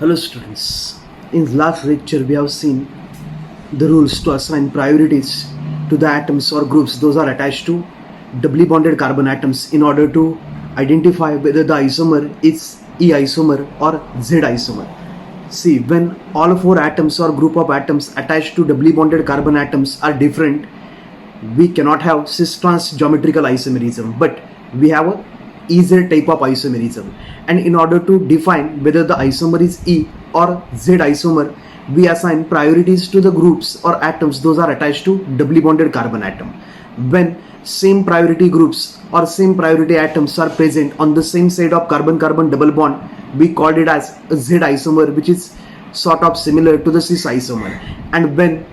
Hello students, in the last lecture we have seen the rules to assign priorities to the atoms or groups those are attached to doubly bonded carbon atoms in order to identify whether the isomer is E isomer or Z isomer. See, when all four atoms or group of atoms attached to doubly bonded carbon atoms are different, we cannot have cis-trans geometrical isomerism, but we have a EZ type of isomerism. And in order to define whether the isomer is E or Z isomer, we assign priorities to the groups or atoms those are attached to doubly bonded carbon atom. When same priority groups or same priority atoms are present on the same side of carbon-carbon double bond, we called it as a Z isomer, which is sort of similar to the cis isomer. And when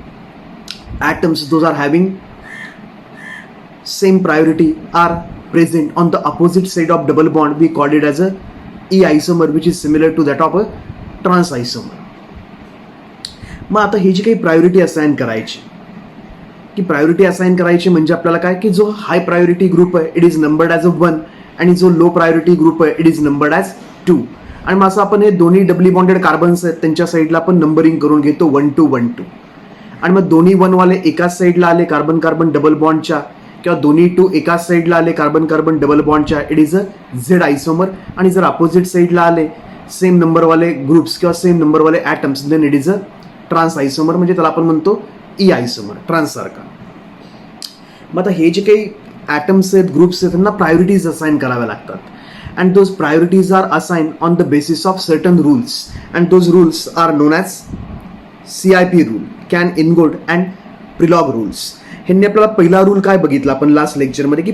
atoms those are having same priority are present on the opposite side of double bond, we called it as a E isomer, which is similar to that of a trans isomer. मग आता ही जी काही priority assign करायची की priority assign करायची म्हणजे आपल्याला काय की जो हाय प्रायोरिटी ग्रुप आहे it is numbered as a 1 आणि जो लो प्रायोरिटी ग्रुप आहे इट इज नंबर्ड ॲज 2. आणि मग असं आपण हे दोन्ही डबली बॉन्डेड कार्बन्स आहेत त्यांच्या साईडला आपण नंबरिंग करून घेतो 1 2 1 2. आणि मग दोन्ही 1 वाले एकाच साईडला आले कार्बन कार्बन डबल बॉन्डच्या किंवा दोन्ही 2 एकाच साईडला आले कार्बन कार्बन डबल बॉन्डच्या it is a Z isomer. आणि जर अपोजिट साईडला आले सेम नंबरवाले ग्रुप्स किंवा सेम नंबरवाले atoms then it is a trans isomer, म्हणजे त्याला आपण म्हणतो ई आयसोमर ट्रान्स सारखा. मग आता हे जे काही ॲटम्स आहेत ग्रुप्स आहेत त्यांना प्रायोरिटीज असाइन कराव्या लागतात and those priorities are assign on the basis of certain rules and those rules are known as CIP rule, Cahn Ingold and Prelog rules. ह्यांनी आपल्याला पहिला रूल काय बघितला आपण लास्ट लेक्चरमध्ये की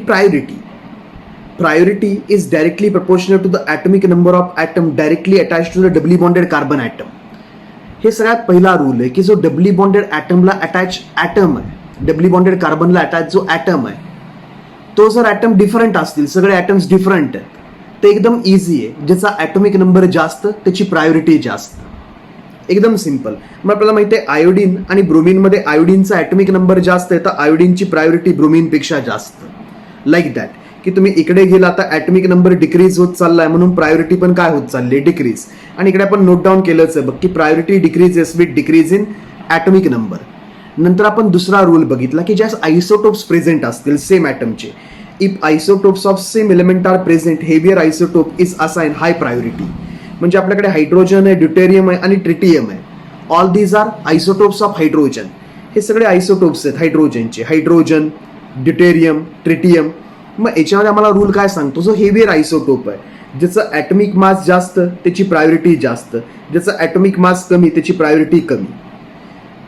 priority is directly proportional to the atomic number of atom directly attach to the doubly bonded carbon atom. हे सगळ्यात पहिला रूल आहे की जो डबली बॉन्डेड ॲटमला अटॅच ॲटम आहे, डबली बॉन्डेड कार्बनला अटॅच जो ॲटम आहे तो जर ॲटम डिफरंट असतील, सगळे ॲटम्स डिफरंट आहेत, ते एकदम इझी आहे. ज्याचा ॲटॉमिक नंबर जास्त त्याची प्रायोरिटी जास्त, एकदम सिम्पल. मग आपल्याला माहिती आहे आयोडीन आणि ब्रोमिनमध्ये आयोडीनचा ॲटॉमिक नंबर जास्त आहे तर आयोडीनची प्रायोरिटी ब्रोमिनपेक्षा जास्त. लाईक दॅट की तुम्ही इकडे गेला आता ॲटॉमिक नंबर डिक्रीज होत चाललाय म्हणून प्रायोरिटी पण काय होत चालली डिक्रीज. आणि इकडे आपण नोट डाऊन केलंच आहे बघ की priority decreases with decrease in atomic number. नंतर आपण दुसरा रूल बघितला की ज्या आयसोटोप्स प्रेझेंट असतील सेम ॲटमचे, if isotopes of same element are present heavier isotope is assign high priority. म्हणजे आपल्याकडे हायड्रोजन आहे, ड्यूटेरियम आहे आणि ट्रिटियम आहे. All these are isotopes of hydrogen. हे सगळे आयसोटोप्स आहेत हायड्रोजनचे, हायड्रोजन, ड्यूटेरियम, ट्रिटियम. मग याच्यामध्ये आम्हाला रूल काय सांगतो, जो हेवियर आयसोटोप आहे ज्याचं ॲटॉमिक मास जास्त त्याची प्रायोरिटी जास्त, ज्याचं ॲटॉमिक मास कमी त्याची प्रायोरिटी कमी.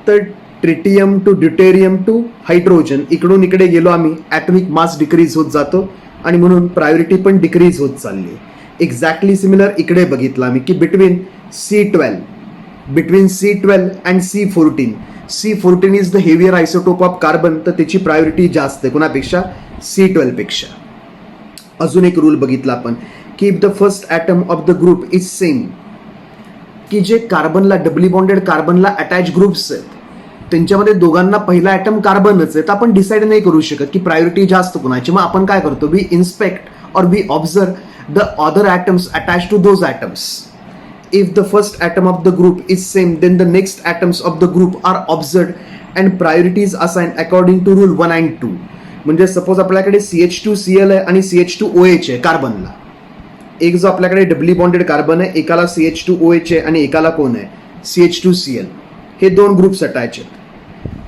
तर tritium to deuterium to hydrogen इकडून इकडे गेलो आम्ही, ॲटॉमिक मास डिक्रीज होत जातो आणि म्हणून प्रायोरिटी पण डिक्रीज होत चालली. एक्झॅक्टली सिमिलर इकडे बघितलं आम्ही की between C12 and C14 is the heavier isotope of carbon, तर त्याची प्रायोरिटी जास्त आहे कोणापेक्षा C12 पेक्षा. अजून एक रूल बघितला आपण की if the first atom of the group is same, की जे कार्बनला डबली बॉन्डेड कार्बनला अटॅच ग्रुप्स आहेत त्यांच्यामध्ये दोघांना पहिला ॲटम कार्बनच आहे तर आपण डिसाईड नाही करू शकत की प्रायोरिटी जास्त कोणाची. मग आपण काय करतो, वी इन्स्पेक्ट और we observe the other atoms attach to those atoms. If the first atom of the group is same, then the next atoms of the group are observed and priorities assigned according to rule 1 and 2. म्हणजे suppose आपल्याकडे CH2Cl आहे आणि CH2OH आहे कार्बनला. एक जो आपल्याकडे डबली bonded carbon आहे एकाला CH2OH आहे आणि एकाला कोण आहे CH2Cl. हे दोन ग्रुप्स अटॅच आहेत.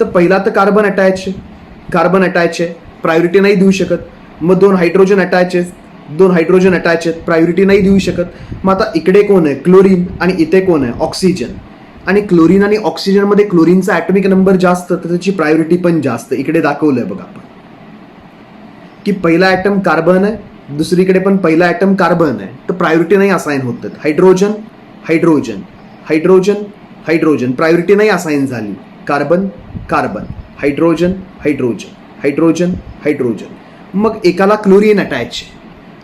तर पहिला तर कार्बन अटॅच आहे प्रायोरिटी नाही देऊ शकत. मग दोन हायड्रोजन अटॅच आहेत प्रायोरिटी नाही देऊ शकत. मग आता इकडे कोण आहे क्लोरीन आणि इथे कोण आहे ऑक्सिजन. आणि क्लोरीन आणि ऑक्सिजनमध्ये क्लोरीनचा ॲटॉमिक नंबर जास्त तर त्याची प्रायोरिटी पण जास्त. इकडे दाखवलंय बघा आपण की पहिला ॲटम कार्बन आहे, दुसरीकडे पण पहिला ॲटम कार्बन आहे तर प्रायोरिटी नाही असाइन होत. हायड्रोजन प्रायोरिटी नाही असाइन झाली. Carbon hydrogen. मग एकाला क्लोरीन अटॅच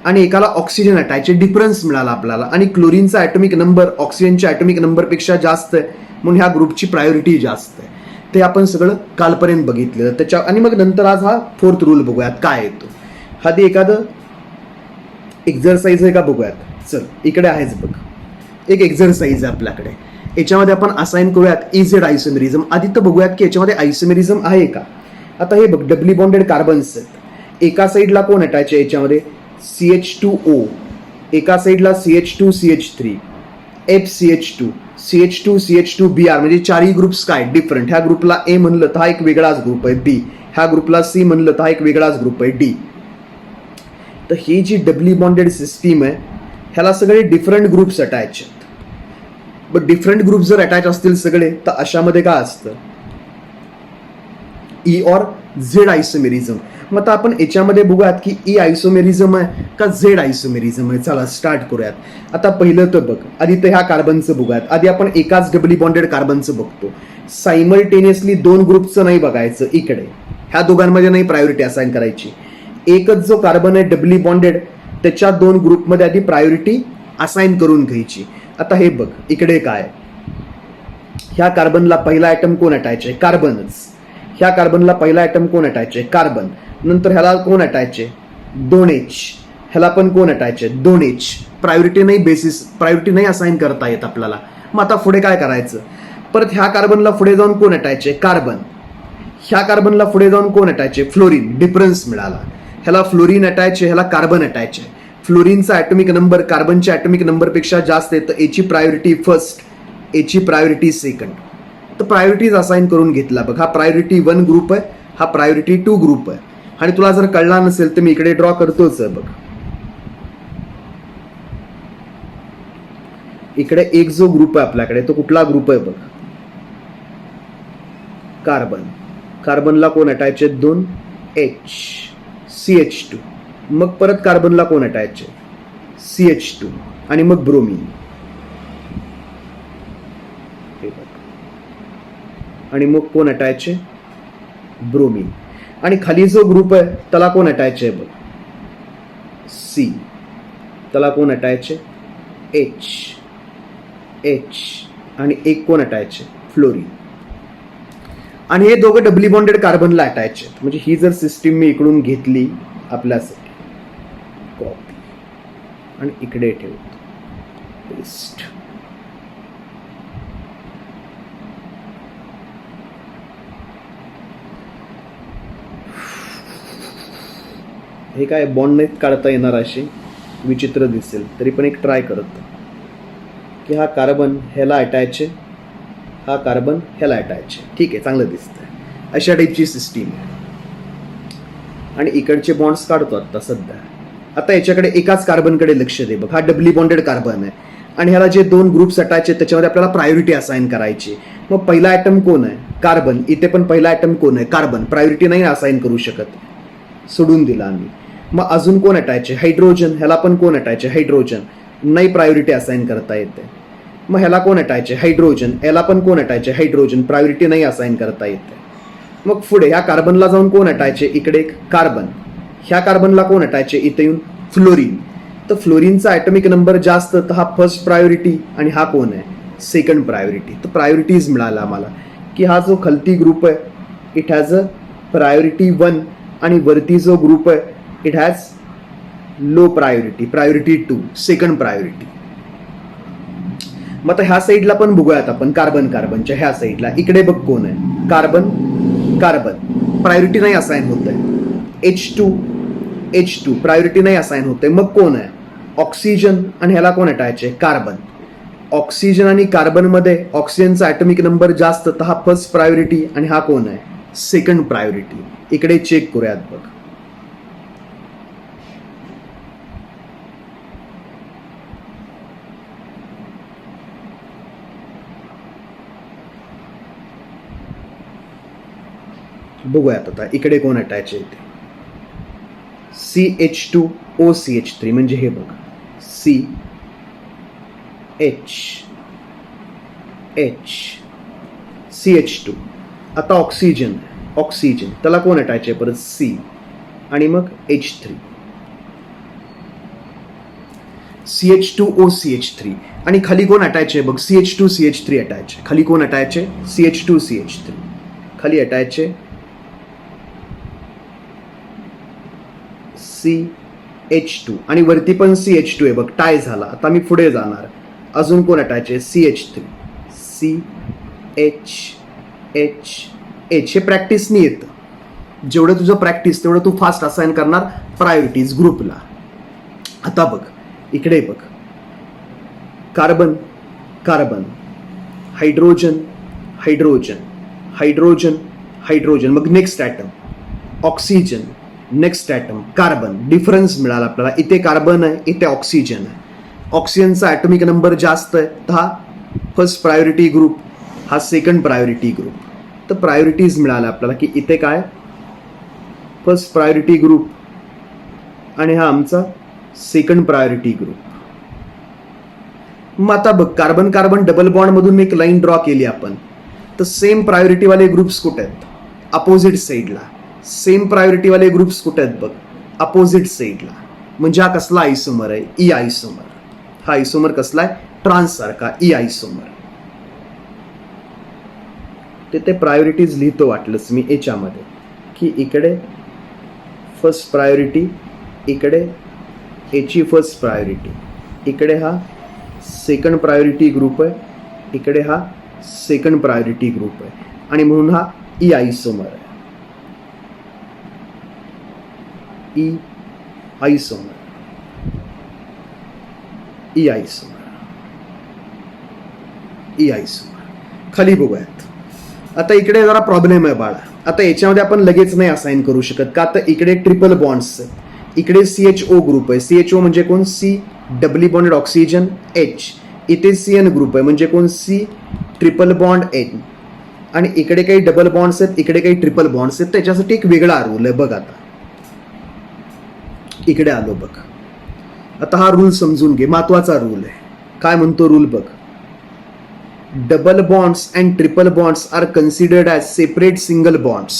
आणि एकाला ऑक्सिजन अटॅच, डिफरन्स मिळाला आपल्याला. आणि क्लोरीनचा ॲटॉमिक नंबर ऑक्सिजनच्या ॲटॉमिक नंबरपेक्षा जास्त आहे म्हणून ह्या ग्रुपची प्रायोरिटी जास्त आहे. ते आपण सगळं कालपर्यंत बघितलेलं त्याच्या. आणि मग नंतर आज हा फोर्थ रूल बघूयात काय येतो. आधी एखादं एक्झरसाइज आहे का बघूयात. चल इकडे आहेच बघ एक एक्झरसाइज आहे आपल्याकडे. याच्यामध्ये आपण असाइन करूयात इझेड आयसोमेरिझम. आधी तर बघूयात की याच्यामध्ये आयसोमेरिझम आहे का. आता हे बघ, डबली बॉन्डेड कार्बन्स आहेत. एका साईडला कोण अटॅच आहे याच्यामध्ये, CH2O, एका साईडला CH2CH3, FCH2, CH2CH2Br, म्हणजे चारही ग्रुप्स काय डिफरंट. ह्या ग्रुपला A म्हणलं तर हा एक वेगळाच ग्रुप आहे B, ह्या ग्रुपला C म्हणलं तर हा एक वेगळाच ग्रुप आहे D. तर ही जी डबली बॉन्डेड सिस्टीम आहे ह्याला सगळे डिफरंट ग्रुप्स अटॅच आहेत. बट डिफरंट ग्रुप जर अटॅच असतील सगळे तर अशामध्ये काय असतं, ई और झेड आयसोमेरिझम. मग आता आपण याच्यामध्ये बघूयात की ई आयसोमेरिझम आहे का झेड आयसोमेरिझम आहे. चला स्टार्ट करूयात. आता पहिलं तर बघ, आधी तर ह्या कार्बनचं बघूयात. आधी आपण एकाच डबली बॉन्डेड कार्बनचं बघतो. सायमल्टेनियसली दोन ग्रुपचं नाही बघायचं. इकडे ह्या दोघांमध्ये नाही प्रायोरिटी असाइन करायची. एकच जो कार्बन आहे डबली बॉन्डेड त्याच्या दोन ग्रुपमध्ये आधी प्रायोरिटी असाइन करून घ्यायची. आता हे बघ, इकडे काय, ह्या कार्बनला पहिला आयटम कोण अटॅच आहे, कार्बनच. ह्या कार्बनला पहिला आयटम कोण अटॅच आहे, कार्बन. नंतर ह्याला कोण अटॅच आहे, 2H. ह्याला पण कोण अटॅच आहे, 2H. प्रायोरिटी नाही, बेसिस प्रायोरिटी नाही असाइन करता येत आपल्याला. मग आता पुढे काय करायचं, परत ह्या कार्बनला पुढे जाऊन कोण अटॅच आहे, कार्बन. ह्या कार्बनला पुढे जाऊन कोण अटॅच आहे, फ्लोरीन. डिफरन्स मिळाला. ह्याला फ्लोरीन अटॅच आहे, ह्याला कार्बन अटॅच आहे. फ्लोरीनचा ॲटॉमिक नंबर कार्बनच्या ॲटॉमिक नंबरपेक्षा जास्त आहे, तर एची प्रायोरिटी फर्स्ट, एची प्रायोरिटी सेकंड. तर प्रायोरिटीज असाइन करून घेतला बघ. हा प्रायोरिटी 1 ग्रुप आहे, हा प्रायोरिटी 2 ग्रुप आहे. आणि तुला जर कळला नसेल तर मी इकडे ड्रॉ करतोच आहे बघ. इकडे एक जो ग्रुप आहे आपल्याकडे तो कुठला ग्रुप आहे बघ, कार्बन. कार्बनला कोण अटॅच आहे, 2H, CH2. मग परत कार्बनला कोण अटॅच आहे, CH2 आणि मग ब्रोमीन. आणि मग कोण अटॅच आहे, ब्रोमीन. आणि खाली जो ग्रुप आहे त्याला कोण अटॅच आहे बघ, C. त्याला कोण अटॅच आहे, H. आणि एक कोण अटॅच आहे, फ्लोरीन. आणि हे दोघं डबली बॉन्डेड कार्बनला अटॅच आहेत. म्हणजे ही जर सिस्टीम मी इकडून घेतली आपल्यासाठी, कॉपी आणि इकडे ठेवतो, पेस्ट. हे काय बॉन्ड नाहीत काढता येणार, असे विचित्र दिसेल, तरी पण एक ट्राय करतो की हा कार्बन ह्याला अटॅच आहे, हा कार्बन ह्याला अटॅच आहे. ठीक आहे, चांगलं दिसतंय. अशा टाईपची सिस्टीम आहे. आणि इकडचे बॉन्ड्स काढतो आता सध्या. आता याच्याकडे एकाच कार्बनकडे लक्ष दे बघ. हा डबली बॉन्डेड कार्बन आहे आणि ह्याला जे दोन ग्रुप्स अटॅच आहेत त्याच्यामध्ये आपल्याला प्रायोरिटी असाइन करायची. मग पहिला आयटम कोण आहे, कार्बन. इथे पण पहिला आयटम कोण आहे, कार्बन. प्रायोरिटी नाही असाइन करू शकत, सोडून दिला आम्ही. मग अजून कोण अटॅच आहे, हायड्रोजन. ह्याला पण कोण अटॅच आहे, हायड्रोजन. नाही प्रायोरिटी असाइन करता येते. मग ह्याला कोण अटॅच आहे, हायड्रोजन. याला पण कोण अटॅच आहे, हायड्रोजन. प्रायोरिटी नाही असाइन करता येते. मग पुढे ह्या कार्बनला जाऊन कोण अटॅच आहे, इकडे एक कार्बन. ह्या कार्बनला कोण अटॅच आहे, इथे येऊन फ्लोरीन. तर फ्लोरीनचा ॲटॉमिक नंबर जास्त, तर हा फर्स्ट प्रायोरिटी आणि हा कोण आहे, सेकंड प्रायोरिटी. तर प्रायोरिटीज मिळाला आम्हाला की हा जो खालती ग्रुप आहे इट हॅज अ प्रायोरिटी 1 आणि वरती जो ग्रुप आहे it has low priority, priority 2, second priority. मग आता ह्या साईडला पण बघूयात आपण, कार्बन कार्बनच्या ह्या साईडला. इकडे बघ कोण आहे, कार्बन कार्बन. प्रायोरिटी नाही असाइन होत आहे. H2 प्रायोरिटी नाही असाइन होते. मग कोण आहे, ऑक्सिजन. आणि ह्याला कोण अटॅच आहे, कार्बन. ऑक्सिजन आणि कार्बन मध्ये ऑक्सिजनचा ॲटॉमिक नंबर जास्त, तर हा फर्स्ट प्रायोरिटी आणि हा कोण आहे, सेकंड प्रायोरिटी. इकडे चेक करूयात बघ. बघूयात आता इकडे कोण अटॅच आहे ते, CH2OCH3. म्हणजे हे बघ, CH2. आता ऑक्सिजन, ऑक्सिजन त्याला कोण अटॅच आहे परत, C. आणि मग H3, CH2OCH3. आणि खाली कोण अटॅच आहे बघ, CH2CH3 अटॅच आहे. खाली कोण अटॅच आहे, CH2CH3. खाली अटॅच आहे CH2 आणि वरती पण CH2 आहे बघ, टाय झाला. आता मी पुढे जाणार. अजून कोण अटॅच आहे, CH3, CH H. हे प्रॅक्टिसनी येतं. जेवढं तुझं प्रॅक्टिस तेवढं तू फास्ट असाइन करणार प्रायोरिटीज ग्रुपला. आता बघ इकडे बघ, carbon carbon, hydrogen hydrogen hydrogen hydrogen, मग next atom oxygen, next atom carbon. Difference मिळाला आपल्याला, इथे कार्बन आहे इथे ऑक्सिजन आहे. ऑक्सिजनचा ॲटॉमिक नंबर जास्त आहे तर हा फर्स्ट प्रायोरिटी ग्रुप, हा सेकंड प्रायोरिटी ग्रुप. तर प्रायोरिटीज मिळाल्या आपल्याला की इथे काय फर्स्ट प्रायोरिटी ग्रुप आणि हा आमचा सेकंड प्रायोरिटी ग्रुप. मग आता बघ कार्बन कार्बन डबल बॉन्ड मधून एक लाईन ड्रॉ केली आपण, तर सेम प्रायोरिटी वाले ग्रुप्स कुठे आहेत, अपोजिट साईडला. सेम प्रायोरिटी वाले ग्रुप्स कुठे आहेत बघ, अपोजिट साईडला. म्हणजे हा कसला आयसोमर आहे, ई आयसोमर. हा आयसोमर कसला आहे, ट्रान्स सारखा, ई आयसोमर. ते प्रायोरिटीज लिहितो वाटलंच मी याच्यामध्ये की इकडे फर्स्ट प्रायोरिटी, इकडे याची फर्स्ट प्रायोरिटी, इकडे हा सेकंड प्रायोरिटी ग्रुप आहे, इकडे हा सेकंड प्रायोरिटी ग्रुप आहे आणि म्हणून हा ई आयसोमर आहे. E isomer, E isomer, E isomer. खाली बघूयात. आता इकडे जरा प्रॉब्लेम आहे बाळा. आता याच्यामध्ये आपण लगेच नाही असाइन करू शकत का, तर इकडे ट्रिपल बॉन्ड्स आहेत. इकडे CHO ग्रुप आहे. CHO म्हणजे कोण, C doubly bonded oxygen H. इथे CN ग्रुप आहे म्हणजे कोण, C ट्रिपल बॉन्ड N. आणि इकडे काही डबल बॉन्ड्स आहेत, इकडे काही ट्रिपल बॉन्ड्स आहेत. त्याच्यासाठी एक वेगळा रूल आहे बघ. आता इकडे आलो बघ. आता हा रूल समजून घे, महत्वाचा रूल आहे. काय म्हणतो रूल बघ, double bonds and triple bonds are considered as separate single bonds.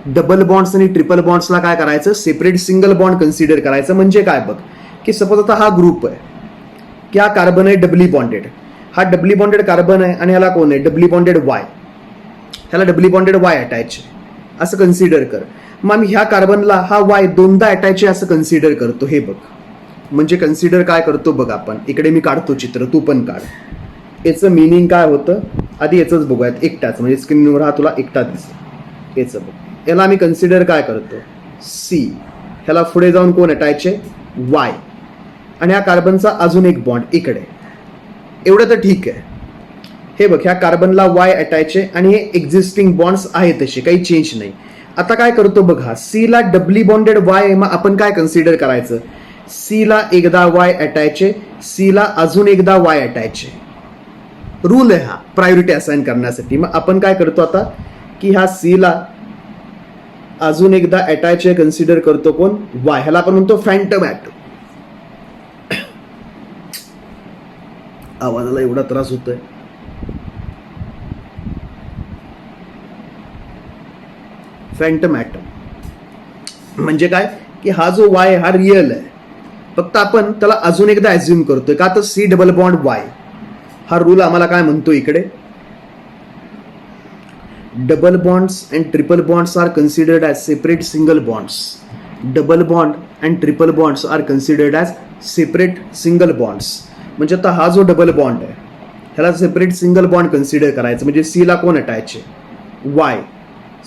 Double bonds आणि ट्रिपल बॉन्ड्सला काय करायचं, सेपरेट सिंगल बॉन्ड कन्सिडर करायचं. म्हणजे काय बघ की सपोज आता हा ग्रुप आहे की हा कार्बन आहे डबली बॉन्डेड, हा डबली बॉन्डेड कार्बन आहे आणि ह्याला कोण आहे, डबली बॉन्डेड वाय, ह्याला डबली बॉन्डेड वाय अटॅच आहे असं कन्सिडर कर. मग आम्ही ह्या कार्बनला हा वाय दोनदा अटॅच आहे असं कन्सिडर करतो. हे बघ म्हणजे कन्सिडर काय करतो बघ आपण. इकडे मी काढतो चित्र, तू पण काढ. याचं मिनिंग काय होतं आधी याचंच बघूयात. एकटाच म्हणजे स्क्रीनवर हा तुला एकटा दिसेल. याचं बघ, याला आम्ही कन्सिडर काय करतो, C. ह्याला पुढे जाऊन कोण अटॅच आहे, वाय. आणि ह्या कार्बनचा अजून एक बॉन्ड इकडे. एवढं तर ठीक आहे. हे बघ ह्या कार्बनला वाय अटॅच आहे आणि हे एक्झिस्टिंग बॉन्ड्स आहेत तसे, काही चेंज नाही. आता काय करतो बघ, हा C ला डबली बॉन्डेड वाय आहे, मग आपण काय कन्सिडर करायचं, C ला एकदा वाय अटॅच आहे, C ला अजून एकदा वाय अटॅच आहे. रूल आहे हा प्रायोरिटी असाइन करण्यासाठी. मग आपण काय करतो आता की ह्या C ला अजून एकदा अटॅच आहे कन्सिडर करतो कोण, वाय. ह्याला आपण म्हणतो फॅन्टम ॲटम. आवाजाला एवढा त्रास होतोय. फॅन्टम ॲटम म्हणजे काय की हा जो वाय हा रिअल आहे, फक्त आपण त्याला अजून एकदा ॲझ्युम करतोय का, तर C डबल बॉन्ड वाय. हा रूल आम्हाला काय म्हणतो इकडे, double bonds and triple bonds are considered as separate single bonds. Double bond and triple bonds are considered as separate single bonds. म्हणजे आता हा जो डबल बॉन्ड आहे ह्याला सेपरेट सिंगल बॉन्ड कन्सिडर करायचं. म्हणजे C ला कोण अटॅच आहे, वाय.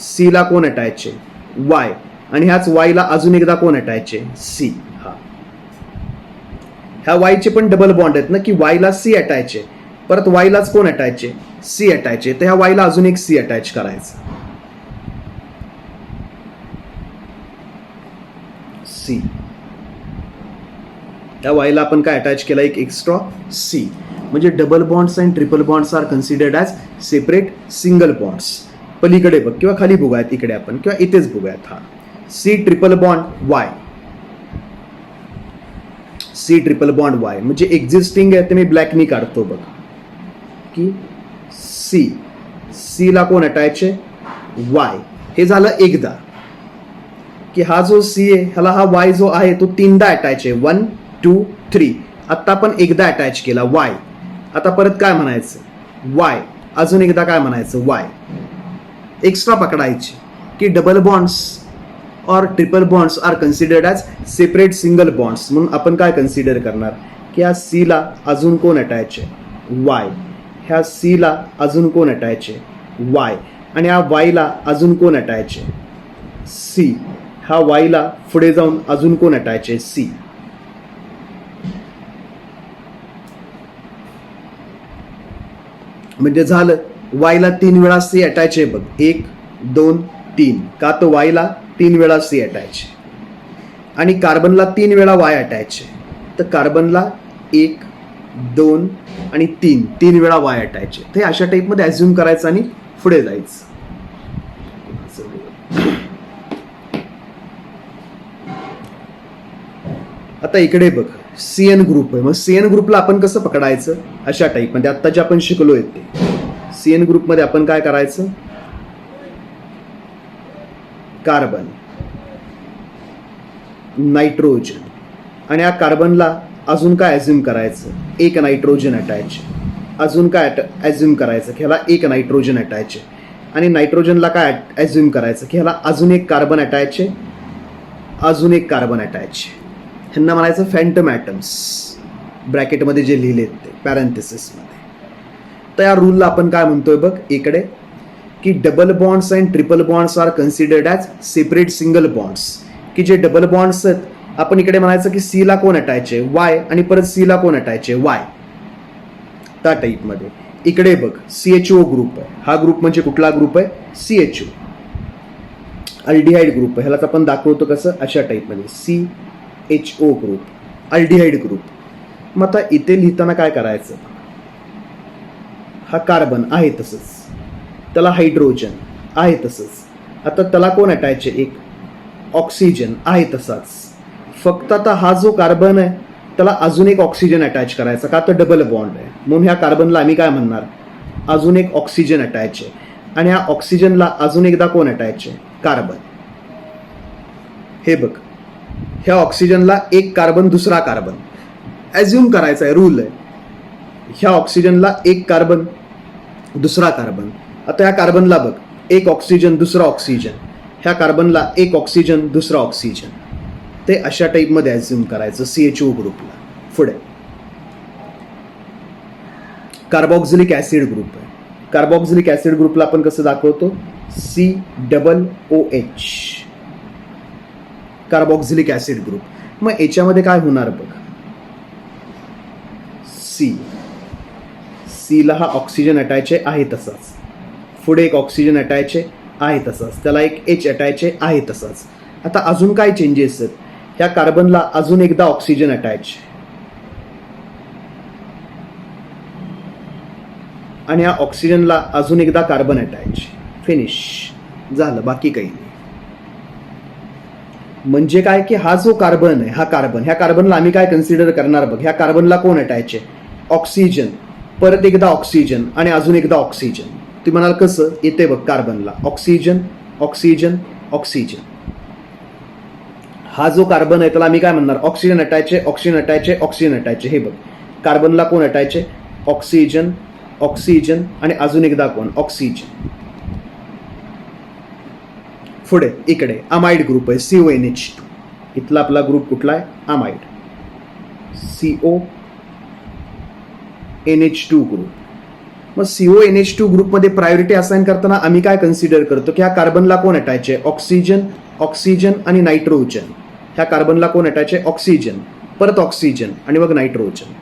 C ला कोण अटॅच आहे, वाय. आणि ह्याच वाय ला अजून एकदा कोण अटॅच आहे, C. हा ह्या वायचे पण डबल बॉन्ड आहेत ना, की वायला C अटॅच आहे, परत वायलाच कोण अटॅच आहे, C अटॅच आहे. तर ह्या वायला अजून एक C अटॅच करायचं, C. त्या वायला आपण काय अटॅच केला, एक एक्स्ट्रा C. म्हणजे double bonds and triple bonds are considered as separate single bonds. पलीकडे बघ किंवा खाली बघूयात, इकडे आपण किंवा इथेच बघूयात. हा C triple bond Y, C triple bond Y म्हणजे एक्झिस्टिंग आहे. ते मी ब्लॅकनी काढतो बघ की C ला कोण अटॅच आहे, वाय. हे झालं एकदा की हा जो C आहे ह्याला हा वाय जो आहे तो तीनदा अटॅच आहे, 1 2 3. आता आपण एकदा अटॅच केला वाय. आता परत काय म्हणायचं, वाय. अजून एकदा काय म्हणायचं, वाय. एक्स्ट्रा पकडायची की डबल बॉन्ड्स और triple bonds are considered as separate single bonds. म्हणून आपण काय कन्सिडर करणार, की ह्या सी ला अजून कोण अटॅच आहे, वाय. ह्या सी ला अजून कोण अटॅच आहे, वाय. आणि ह्या वाय ला अजून कोण अटॅच आहे, सी. ह्या वाय ला पुढे जाऊन अजून कोण अटॅच आहे, सी. म्हणजे झालं वाय ला 3 वेळा सी अटॅच आहे बघ, 1 2 3. का तर वाय ला 3 वेळा सी अटॅच आहे आणि कार्बनला 3 वेळा वाय अटॅच आहे. तर कार्बनला 1 2 आणि 3 वेळा वाय अटॅच आहे. ते अशा टाईपमध्ये ॲझ्युम करायचं आणि पुढे जायचं. आता इकडे बघ सीएन ग्रुप आहे. मग सीएन ग्रुपला आपण कसं पकडायचं, अशा टाईपमध्ये आत्ता जे आपण शिकलोय ते. सीएन ग्रुपमध्ये आपण काय करायचं, कार्बन, नायट्रोजन आणि या कार्बनला अजून काय ॲझ्युम करायचं, एक नायट्रोजन अटॅच. अजून काय ॲझ्युम करायचं की ह्याला एक नायट्रोजन अटॅच आहे. आणि नायट्रोजनला काय ॲझ्युम करायचं की ह्याला अजून एक कार्बन अटॅच आहे, अजून एक कार्बन अटॅच आहे. ह्यांना म्हणायचं फॅन्टम ॲटम्स, ब्रॅकेटमध्ये जे लिहिलेत ते पॅरेंथेसिसमध्ये. तर या रूलला आपण काय म्हणतोय बघ इकडे, की double bonds and triple bonds are considered as separate single bonds. की जे डबल बॉन्ड्स आहेत आपण इकडे म्हणायचं की सी ला कोण अटॅच आहे, वाय. आणि परत सी ला कोण अटॅच आहे, वाय. त्या टाईपमध्ये इकडे बघ CHO ग्रुप आहे. हा ग्रुप म्हणजे कुठला ग्रुप आहे, CHO, अल्डिहाइड ग्रुप आहे. ह्यालाच आपण दाखवतो कसं, अशा टाईपमध्ये CHO ग्रुप, अल्डिहाइड ग्रुप. मग आता इथे लिहिताना काय करायचं, हा कार्बन आहे तसंच, त्याला हायड्रोजन आहे तसंच. आता त्याला कोण अटॅच आहे, एक ऑक्सिजन आहे तसाच. फक्त आता हा जो कार्बन आहे त्याला अजून एक ऑक्सिजन अटॅच करायचा, का तर डबल बॉन्ड आहे. म्हणून ह्या कार्बनला आम्ही काय म्हणणार, अजून एक ऑक्सिजन अटॅच आहे. आणि ह्या ऑक्सिजनला अजून एकदा कोण अटॅच आहे, कार्बन. हे बघ ह्या ऑक्सिजनला एक कार्बन दुसरा कार्बन ॲझ्युम करायचा आहे, रूल आहे. ह्या ऑक्सिजनला एक कार्बन दुसरा कार्बन. आता ह्या कार्बनला बघ एक ऑक्सिजन दुसरा ऑक्सिजन, ह्या कार्बनला एक ऑक्सिजन दुसरा ऑक्सिजन. ते अशा टाईपमध्ये ॲझ्युम करायचं CHO ग्रुपला. पुढे कार्बॉक्झिलिक ॲसिड ग्रुप आहे. कार्बॉक्झिलिक ॲसिड ग्रुपला आपण कसं दाखवतो, COOH, कार्बॉक्झिलिक ॲसिड ग्रुप. मग याच्यामध्ये काय होणार बघ, सीला हा ऑक्सिजन अटॅच आहे तसाच. पुढे एक ऑक्सिजन अटॅच आहे तसाच. त्याला एक H अटॅच आहे तसाच. आता अजून काय चेंजेस आहेत, ह्या कार्बनला अजून एकदा ऑक्सिजन अटॅच आणि ह्या ऑक्सिजनला अजून एकदा कार्बन अटॅच. फिनिश झालं, बाकी काही नाही. म्हणजे काय की हा जो कार्बन आहे, हा कार्बन, ह्या कार्बनला आम्ही काय कन्सिडर करणार बघ, ह्या कार्बनला कोण अटॅच आहे, ऑक्सिजन, परत एकदा ऑक्सिजन आणि अजून एकदा ऑक्सिजन. तुम्ही म्हणाल कसं, येते बघ कार्बनला ऑक्सिजन ऑक्सिजन ऑक्सिजन. हा जो कार्बन आहे त्याला आम्ही काय म्हणणार, ऑक्सिजन अटॅच आहे, ऑक्सिजन अटॅच आहे, ऑक्सिजन अटॅच आहे. हे बघ कार्बनला कोण अटॅच आहे, ऑक्सिजन ऑक्सिजन आणि अजून एकदा कोण, ऑक्सिजन. पुढे इकडे अमाइड ग्रुप आहे, CONH2. इथला आपला ग्रुप कुठला आहे, अमाइड, CONH2 ग्रुप. मग CONH2 ग्रुपमध्ये प्रायोरिटी असाइन करताना आम्ही काय कन्सिडर करतो की ह्या कार्बनला कोण अटॅच आहे, ऑक्सिजन ऑक्सिजन आणि नायट्रोजन. ह्या कार्बनला कोण अटॅच आहे, ऑक्सिजन, परत ऑक्सिजन आणि मग नायट्रोजन.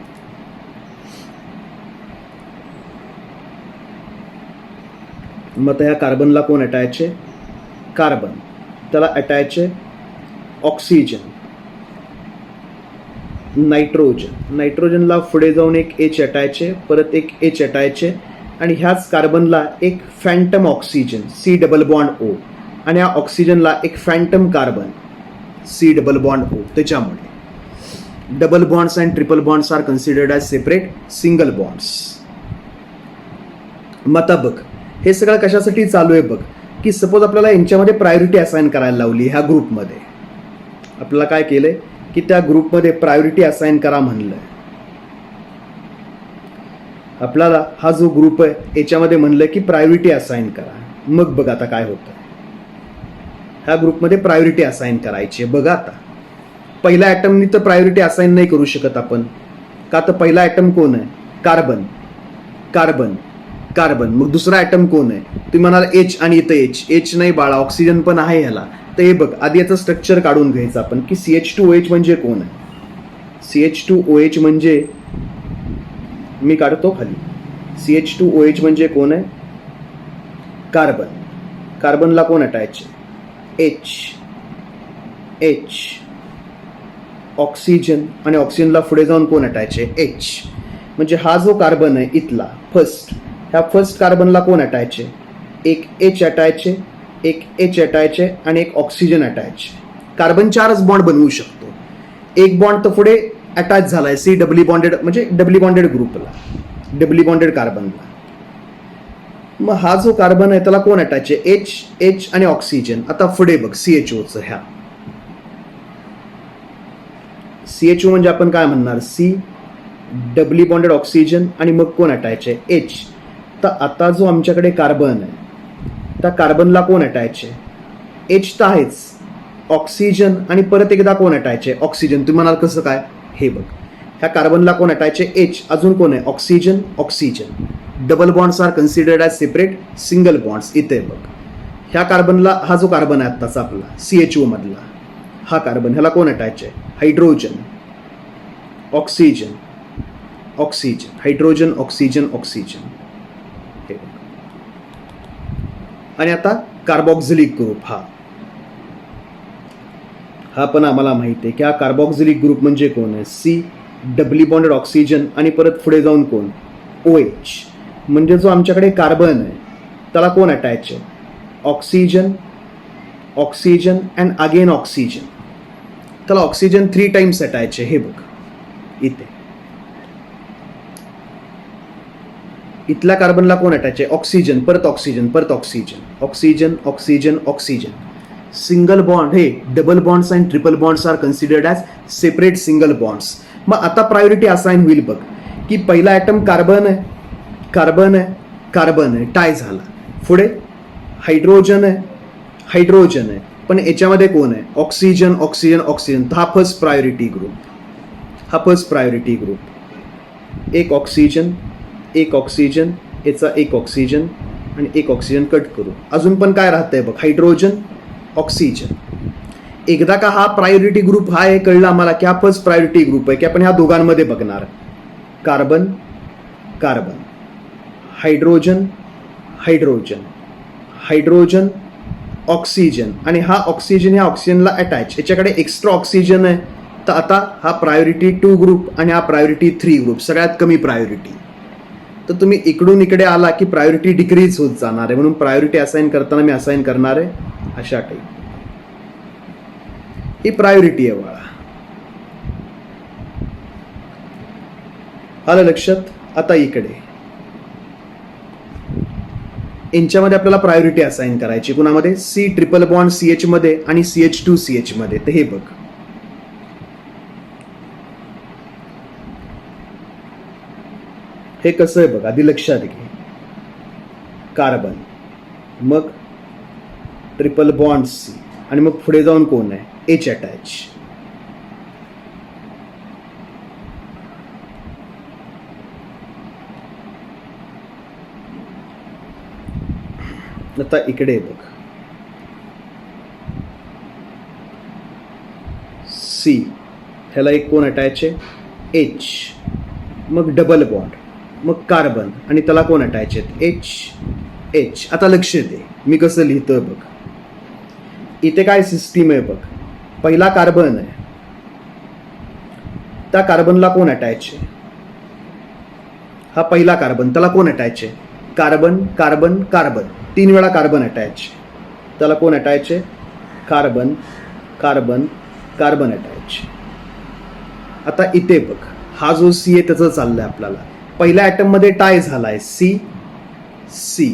मग ह्या कार्बनला कोण अटॅच आहे, कार्बन, त्याला अटॅच आहे ऑक्सिजन, नायट्रोजन. नायट्रोजनला पुढे जाऊन एक H अटॅच आहे, परत एक H अटॅच आहे आणि ह्याच कार्बनला एक phantom oxygen, C double bond O. आणि ह्या ऑक्सिजनला एक phantom carbon, C double bond O. त्याच्यामुळे double bonds and triple bonds are considered as separate single bonds. मग बघ हे सगळं कशासाठी चालू आहे बघ, की सपोज आपल्याला यांच्यामध्ये प्रायोरिटी असाइन करायला लावली. ह्या ग्रुपमध्ये आपल्याला काय केलंय की त्या ग्रुपमध्ये प्रायोरिटी असाइन करा म्हणलंय आपल्याला. हा जो ग्रुप आहे याच्यामध्ये म्हणलं की प्रायोरिटी असाइन करा. मग बघ आता काय होतं, ह्या ग्रुपमध्ये प्रायोरिटी असाइन करायची. बघा आता पहिल्या ॲटमनी तर प्रायोरिटी असाइन नाही करू शकत आपण, का तर पहिला ॲटम कोण आहे? Carbon, carbon, carbon. मग दुसरा ॲटम कोण आहे? तुम्ही म्हणाल एच, आणि इथं एच. एच नाही बाळा, ऑक्सिजन पण आहे ह्याला. तर हे बघ, आधी याचं स्ट्रक्चर काढून घ्यायचं आपण की CH2OH म्हणजे कोण आहे? CH2OH म्हणजे, मी काढतो खाली. CH2OH म्हणजे कोण आहे? कार्बन. कार्बनला कोण अटॅच? H, H. ऑक्सिजन, आणि ऑक्सिजनला पुढे जाऊन कोण अटॅच आहे? एच. म्हणजे हा जो कार्बन आहे इथला फर्स्ट, ह्या फर्स्ट कार्बनला कोण अटॅच आहे? एक एच अटॅच आहे, एक एच अटॅच आहे, आणि एक ऑक्सिजन अटॅच आहे. कार्बन 4च बॉन्ड बनवू शकतो. एक बॉन्ड तर पुढे अटॅच झालाय सी डबली बॉन्डेड, म्हणजे डबली बॉन्डेड ग्रुपला, डबली बॉन्डेड कार्बनला. मग हा जो कार्बन आहे त्याला कोण अटॅच आहे? एच, एच आणि ऑक्सिजन. आता पुढे बघ CHOचं, ह्या CHO म्हणजे आपण काय म्हणणार? सी डबली बॉन्डेड ऑक्सिजन, आणि मग कोण अटॅच आहे? एच. तर आता जो आमच्याकडे कार्बन आहे त्या कार्बनला कोण अटॅच आहे? एच तर आहेच, ऑक्सिजन, आणि परत एकदा कोण अटॅच आहे? ऑक्सिजन. तुम्ही म्हणाल कसं काय? हे बघ, ह्या कार्बनला कोण अटॅच आहे? एच. अजून कोण आहे? Oxygen, oxygen. Double bonds are considered as separate single bonds. इथे बघ, ह्या कार्बनला, हा जो कार्बन आहे आत्ताचा आपला CHO मधला हा कार्बन, ह्याला कोण अटॅच आहे? Hydrogen, oxygen, oxygen, hydrogen, oxygen, oxygen. हे बघ. आणि आता कार्बॉक्झिलिक ग्रुप, हा पण आम्हाला माहिती आहे की हा कार्बॉक्झिलिक ग्रुप म्हणजे कोण आहे? सी डबली बॉन्डेड ऑक्सिजन, आणि परत पुढे जाऊन कोण? OH. म्हणजे जो आमच्याकडे कार्बन आहे त्याला कोण अटॅच आहे? Oxygen, oxygen and again oxygen. त्याला ऑक्सिजन 3 टाइम्स अटॅच आहे. हे बघ इथे, इथल्या कार्बनला कोण अटॅच आहे? ऑक्सिजन, परत ऑक्सिजन, परत oxygen, oxygen, oxygen, oxygen. Single bond. हे double bonds and triple bonds are considered as separate single bonds. मग आता प्रायोरिटी असाइन होईल बघ की पहिला ॲटम कार्बन आहे, कार्बन आहे, कार्बन आहे, टाय झाला. पुढे हायड्रोजन आहे, हायड्रोजन आहे, पण याच्यामध्ये कोण आहे? Oxygen, oxygen, oxygen. हा फर्स्ट प्रायोरिटी ग्रुप, हा फर्स्ट प्रायोरिटी ग्रुप. एक ऑक्सिजन, एक ऑक्सिजन, याचा एक ऑक्सिजन, आणि एक ऑक्सिजन कट करू. अजून पण काय राहतंय बघ? Hydrogen, oxygen. एकदा का हा प्रायोरिटी ग्रुप हा हे कळलं आम्हाला की हा फर्स्ट प्रायोरिटी ग्रुप आहे की आपण ह्या दोघांमध्ये बघणार. Carbon, carbon, hydrogen, hydrogen, hydrogen, oxygen, आणि हा ऑक्सिजन ह्या ऑक्सिजनला अटॅच. याच्याकडे एक्स्ट्रा ऑक्सिजन आहे. तर आता हा प्रायोरिटी 2 ग्रुप आणि हा प्रायोरिटी 3 ग्रुप, सगळ्यात कमी प्रायोरिटी. तर तुम्ही इकडून इकडे आला की प्रायोरिटी डिक्रीज होत जाणार आहे. म्हणून प्रायोरिटी असाइन करताना मी असाइन करणार आहे अशा टाईप. ही प्रायोरिटी आहे बाळा. आलं लक्षात? आता इकडे यांच्यामध्ये आपल्याला प्रायोरिटी असाइन करायची. कुणामध्ये? सी ट्रिपल बॉन्ड CH मध्ये आणि CH2CH मध्ये. तर हे बघ, हे कसं आहे बघ, आधी लक्षात घे. कार्बन, मग ट्रिपल बॉन्ड C, आणि मग पुढे जाऊन कोण आहे? H attach. आता इकडे बघ, C, ह्याला एक कोण अटॅच आहे? H. मग डबल बॉन्ड, मग कार्बन, आणि त्याला कोण अटॅच आहेत? H. आता लक्ष दे मी कसं लिहितोय बघ. इथे काय सिस्टीम आहे बघ. पहिला कार्बन आहे, त्या कार्बनला कोण अटॅच आहे? हा पहिला कार्बन, त्याला कोण अटॅच आहे? Carbon, carbon, carbon. 3 वेळा कार्बन अटॅच. त्याला कोण अटॅच आहे? Carbon, carbon, carbon attach. आता इथे बघ, हा जो C आहे त्याचं चाललंय आपल्याला. पहिल्या ॲटम मध्ये टाय झालाय C, C.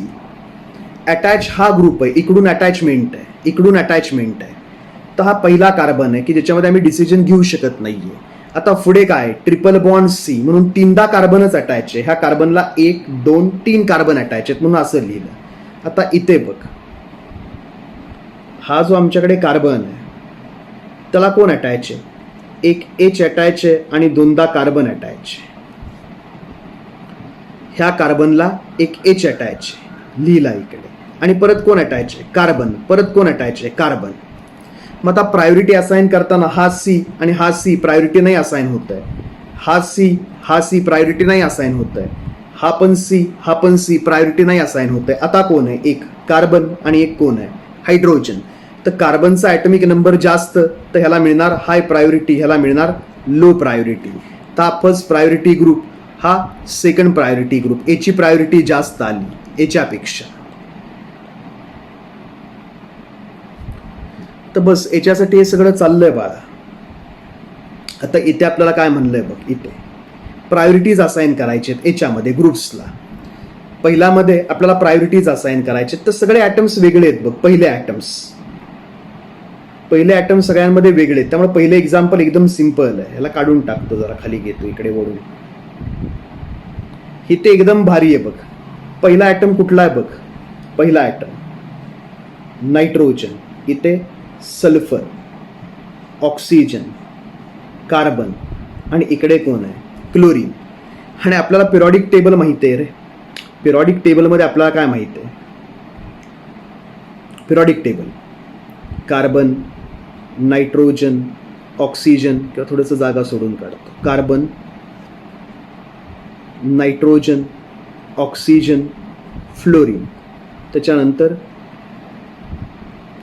अटॅच हा ग्रुप आहे, इकडून अटॅचमेंट आहे, इकडून अटॅचमेंट आहे. तर हा पहिला कार्बन आहे की ज्याच्यामध्ये आम्ही डिसिजन घेऊ शकत नाहीये. आता पुढे काय? ट्रिपल बॉन्ड C, म्हणून 3दा कार्बनच अटॅच आहे. ह्या कार्बनला 1, 2, 3 कार्बन अटॅच आहेत म्हणून असं लिहिलं. आता इथे बघ, हा जो आमच्याकडे कार्बन आहे त्याला कोण अटॅच आहे? एक एच अटॅच आहे आणि दोनदा कार्बन अटॅच आहे. ह्या कार्बनला एक एच अटॅच आहे, लिहिला इकडे, आणि परत कोण अटॅच आहे? कार्बन. परत कोण अटॅच आहे? कार्बन. मग आता प्रायोरिटी असाइन करताना हा सी आणि हा सी प्रायोरिटी नाही असाइन होत आहे. हा सी प्रायोरिटी नाही असाइन होत आहे. हा पण सी प्रायोरिटी नाही असाइन होत आहे. आता कोण आहे? एक कार्बन आणि एक कोण आहे? हायड्रोजन. तर कार्बनचा ॲटॉमिक नंबर जास्त, तर ह्याला मिळणार हाय प्रायोरिटी, ह्याला मिळणार लो प्रायोरिटी. तर हा फर्स्ट प्रायोरिटी ग्रुप, हा सेकंड प्रायोरिटी ग्रुप. याची प्रायोरिटी जास्त आली याच्यापेक्षा. तर बस याच्यासाठी हे सगळं चाललंय बाळा. आता इथे आपल्याला काय म्हणलंय बघ, इथे प्रायोरिटीज असाइन करायचे याच्यामध्ये ग्रुप्सला. पहिल्यामध्ये आपल्याला प्रायोरिटीज असाइन करायचे, तर सगळे ॲटम्स वेगळे आहेत बघ. पहिले ॲटम सगळ्यांमध्ये वेगळे आहेत. त्यामुळे पहिले एक्झाम्पल एकदम सिंपल आहे. ह्याला काढून टाकतो, जरा खाली घेतो, इकडे वळून. इथे एकदम भारी आहे बघ. पहिला ॲटम कुठला आहे बघ? पहिला ॲटम नायट्रोजन, इथे सल्फर, ऑक्सिजन, कार्बन, आणि इकडे कोण आहे? क्लोरीन. आणि आपल्याला पिरियॉडिक टेबल माहिती आहे रे. पिरियॉडिक टेबलमध्ये आपल्याला काय माहिती आहे? Periodic table carbon, nitrogen, oxygen, किंवा थोडंसं जागा सोडून काढतो. कार्बन, नायट्रोजन, ऑक्सिजन, फ्लोरीन, त्याच्यानंतर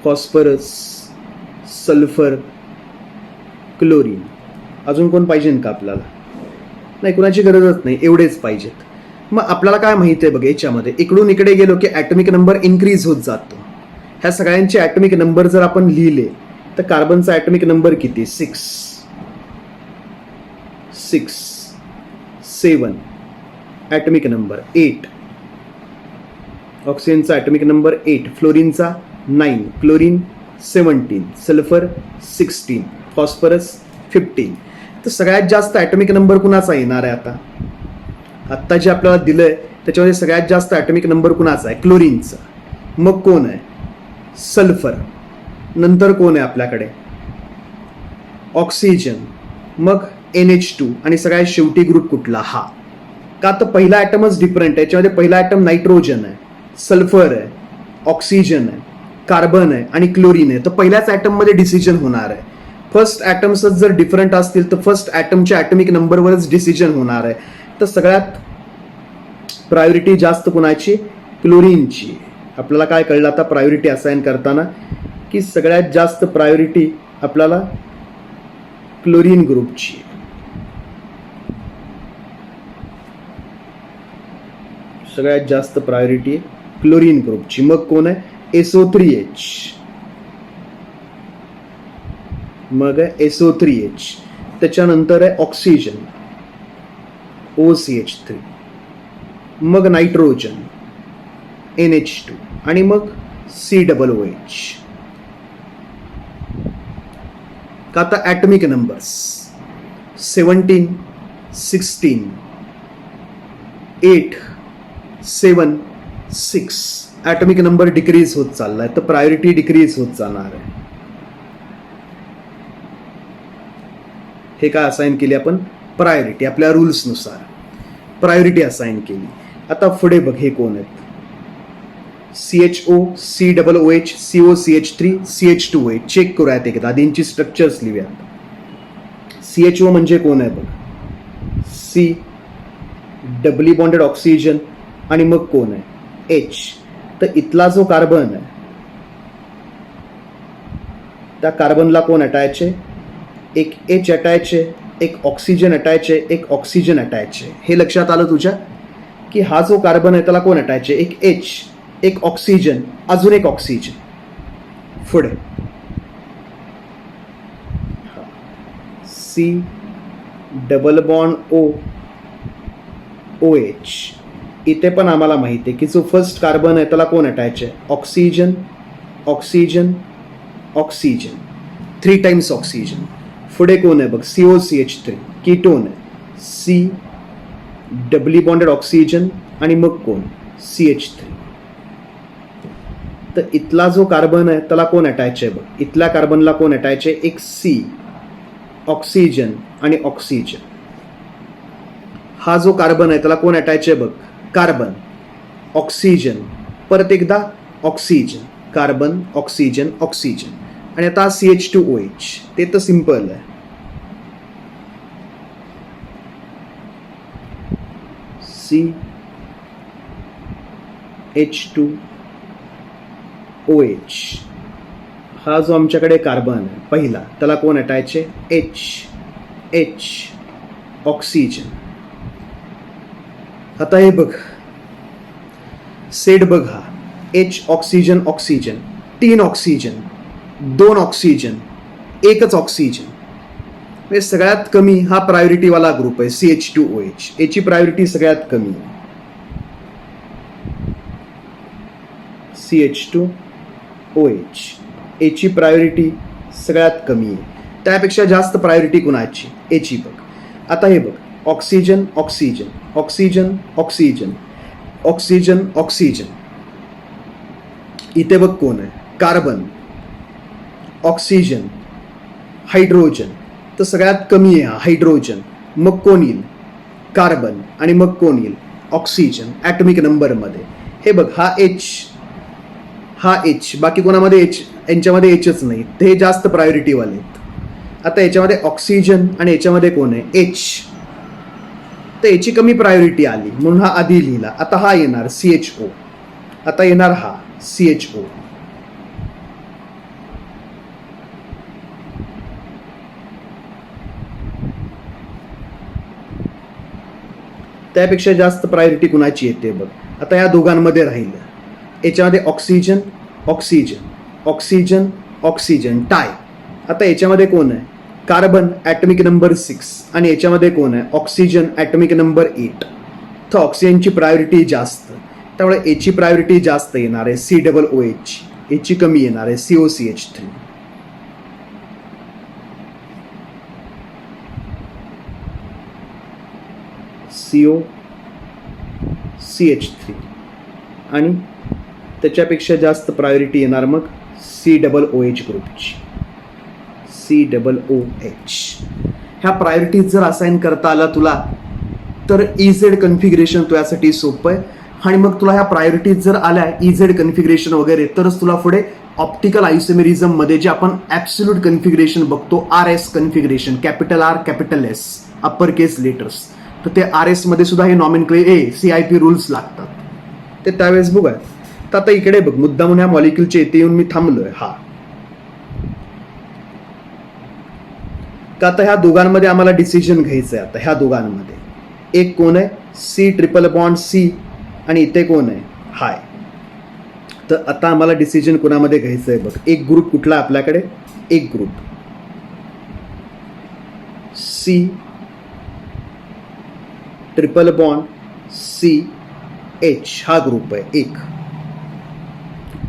फॉस्फरस, सल्फर, क्लोरीन. अजून कोण पाहिजे का आपल्याला? नाही, कुणाची गरजच नाही, एवढेच पाहिजेत. मग आपल्याला काय माहिती आहे बघ याच्यामध्ये, इकडून इकडे गेलो की ॲटॉमिक नंबर इन्क्रीज होत जातो. ह्या सगळ्यांचे ॲटॉमिक नंबर जर आपण लिहिले तर कार्बनचा ॲटॉमिक नंबर किती? 6, 7. Atomic number 8. ऑक्सिजनचा atomic number 8. फ्लोरीनचा 9. Chlorine 17. Sulphur 16. Phosphorus 15. तर सगळ्यात जास्त ॲटॉमिक नंबर कुणाचा येणार आहे? आत्ता जे आपल्याला दिलंय त्याच्यामध्ये सगळ्यात जास्त ॲटॉमिक नंबर कुणाचा आहे? क्लोरीनचा. मग कोण आहे? सल्फर. नंतर कोण आहे आपल्याकडे? ऑक्सिजन. मग NH2. आणि सगळ्यात शेवटी ग्रुप कुठला? हा. का तर पहिला ॲटमच डिफरंट आहे. याच्यामध्ये पहिला ॲटम नायट्रोजन आहे, सल्फर आहे, ऑक्सिजन आहे, कार्बन आहे आणि क्लोरीन आहे. तर पहिल्याच ॲटममध्ये डिसिजन होणार आहे. फर्स्ट ॲटम्सच जर डिफरंट असतील तर फर्स्ट ॲटमच्या ॲटॉमिक नंबरवरच डिसिजन होणार आहे. तर सगळ्यात प्रायोरिटी जास्त कुणाची? क्लोरीनची. आपल्याला काय कळलं आता प्रायोरिटी असाइन करताना, की सगळ्यात जास्त प्रायोरिटी आपल्याला क्लोरीन ग्रुपची. सगळ्यात जास्त प्रायोरिटी क्लोरीन ग्रुपची. मग कोण आहे? SO3H. मग आहे SO3H. त्याच्यानंतर आहे ऑक्सिजन, OCH3. मग नायट्रोजन, NH2. आणि मग COOH. का आता atomic numbers 17, 16, 8, 7, 6. Atomic number decrease होत चाललाय, तर प्रायोरिटी डिक्रीज होत जाणार आहे. हे काय असाइन केली आपण? प्रायोरिटी. आपल्या रूल्सनुसार प्रायोरिटी असाइन केली. आता पुढे बघ, हे कोण आहेत? CHO, COOH, COCH3, CH2OH. Check करूयात एकदा, आधींची स्ट्रक्चर्स लिहूयात. CHO म्हणजे कोण आहे बघ? C, डबली बॉन्डेड ऑक्सिजन, आणि मग कोण आहे? H. तर इथला जो कार्बन आहे त्या कार्बनला कोण अटॅच आहे? एक H अटॅच आहे, एक ऑक्सिजन अटॅच आहे, एक ऑक्सिजन अटॅच आहे. हे लक्षात आलं तुझ्या? की हा जो कार्बन आहे त्याला कोण अटॅच आहे? एक H, एक ऑक्सिजन, अजून एक ऑक्सिजन. पुढे C, double bond O, OH. इथे पण आम्हाला माहिती आहे की जो फर्स्ट कार्बन आहे त्याला कोण अटॅच आहे? Oxygen, oxygen, oxygen. 3 times oxygen. पुढे कोण आहे बघ? COCH3, कीटोन आहे. C, डबली बॉन्डेड ऑक्सिजन, आणि मग कोण? CH3. तर इथला जो कार्बन आहे त्याला कोण अटॅच आहे बघ? इथल्या कार्बनला कोण अटॅच आहे? एक C, ऑक्सिजन आणि ऑक्सिजन. हा जो कार्बन आहे त्याला कोण अटॅच आहे बघ, कार्बन, ऑक्सिजन, परत एकदा ऑक्सिजन, कार्बन, ऑक्सिजन, ऑक्सिजन. आणि आता CH2OH, ते तर सिंपल आहे. CH2OH हा जो आमच्याकडे कार्बन आहे पहिला, त्याला कोण अटॅच आहे, H ऑक्सिजन. आता हे बघ सेट बघ, हा H oxygen oxygen, 3 oxygen, 2 oxygen, एकच ऑक्सिजन. म्हणजे सगळ्यात कमी हा प्रायोरिटी वाला ग्रुप आहे CH2OH. याची प्रायोरिटी सगळ्यात कमी आहे. CH2OH याची प्रायोरिटी सगळ्यात कमी आहे. त्यापेक्षा जास्त प्रायोरिटी कुणाची, याची बघ. आता हे बघ, oxygen oxygen, oxygen oxygen, oxygen oxygen. इथे बघ कोण आहे, कार्बन, ऑक्सिजन, हायड्रोजन. तर सगळ्यात कमी आहे हायड्रोजन. मग कोण येईल, कार्बन, आणि मग कोण येईल, ऑक्सिजन ॲटॉमिक नंबरमध्ये. हे बघ, हा H, बाकी कोणामध्ये H, यांच्यामध्ये Hच नाही. ते जास्त प्रायोरिटीवाले आहेत. आता याच्यामध्ये ऑक्सिजन आणि याच्यामध्ये कोण आहे, H. तर याची कमी प्रायोरिटी आली म्हणून हा आधी लिहिला. आता हा येणार CHO. आता येणार हा CHO. त्यापेक्षा जास्त प्रायोरिटी कुणाची येते बघ. आता या दोघांमध्ये राहिलं. याच्यामध्ये oxygen oxygen, oxygen oxygen, tie. आता याच्यामध्ये कोण आहे, कार्बन ॲटॉमिक नंबर 6 आणि याच्यामध्ये कोण आहे, ऑक्सिजन ॲटॉमिक नंबर 8. तर ऑक्सिजनची प्रायोरिटी जास्त, त्यामुळे याची प्रायोरिटी जास्त येणार आहे COOH. याची कमी येणार आहे COCH3. COCH3 आणि त्याच्यापेक्षा जास्त प्रायोरिटी येणार मग COOH ग्रुपची, COOH. ह्या प्रायोरिटीज जर असाइन करता आला तुला तर EZ कन्फिगरेशन तुझ्यासाठी सोपं आहे. आणि मग तुला ह्या प्रायोरिटीज जर आल्या EZ कन्फिगरेशन वगैरे, तरच तुला पुढे ऑप्टिकल आयसोमेरिझम मध्ये जे आपण ॲब्सोल्यूट कन्फिगरेशन बघतो, RS configuration, capital R capital S upper case letters, तर ते RS मध्ये सुद्धा हे CIP रूल्स लागतात. ते त्यावेळेस बघूया. तर आता इकडे बघ, मुद्दा म्हणून ह्या मॉलिक्यूलच्या इथे येऊन मी थांबलोय. हा का आता ह्या दोघांमध्ये आम्हाला डिसिजन घ्यायचं आहे. आता ह्या दोघांमध्ये एक कोण आहे, C�BC, आणि इथे कोण आहे, हाय. तर आता आम्हाला डिसिजन कोणामध्ये घ्यायचं आहे बघ. एक ग्रुप कुठला आपल्याकडे, एक ग्रुप C�BC हा ग्रुप आहे एक.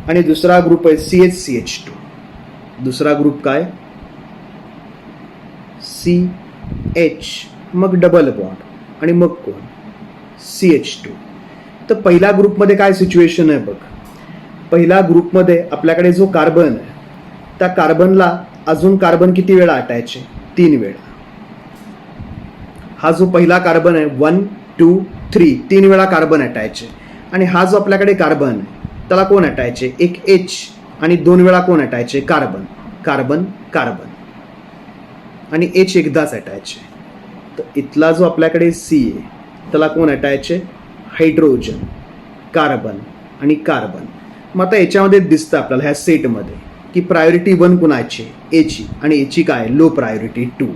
आणि दुसरा ग्रुप आहे CH2. दुसरा ग्रुप काय, CH, मग डबल बॉन्ड, आणि मग कोण, CH2. तर पहिल्या ग्रुपमध्ये काय सिच्युएशन आहे बघ. पहिल्या ग्रुपमध्ये आपल्याकडे जो कार्बन आहे, त्या कार्बनला अजून कार्बन किती वेळा अटॅच आहे, 3 वेळा. हा जो पहिला कार्बन आहे 1 2 3, 3 वेळा कार्बन अटॅच आहे. आणि हा जो आपल्याकडे कार्बन आहे त्याला कोण अटॅच आहे, एक H, आणि 2 वेळा कोण अटॅच आहे, कार्बन, कार्बन, कार्बन, आणि H एकदाच अटॅच आहे. तर इथला जो आपल्याकडे C आहे त्याला कोण अटॅच आहे, हायड्रोजन, कार्बन, आणि कार्बन. मग आता याच्यामध्ये दिसतं आपल्याला ह्या सेटमध्ये की प्रायोरिटी 1 कुणाची, Aची, आणि याची काय, लो प्रायोरिटी 2.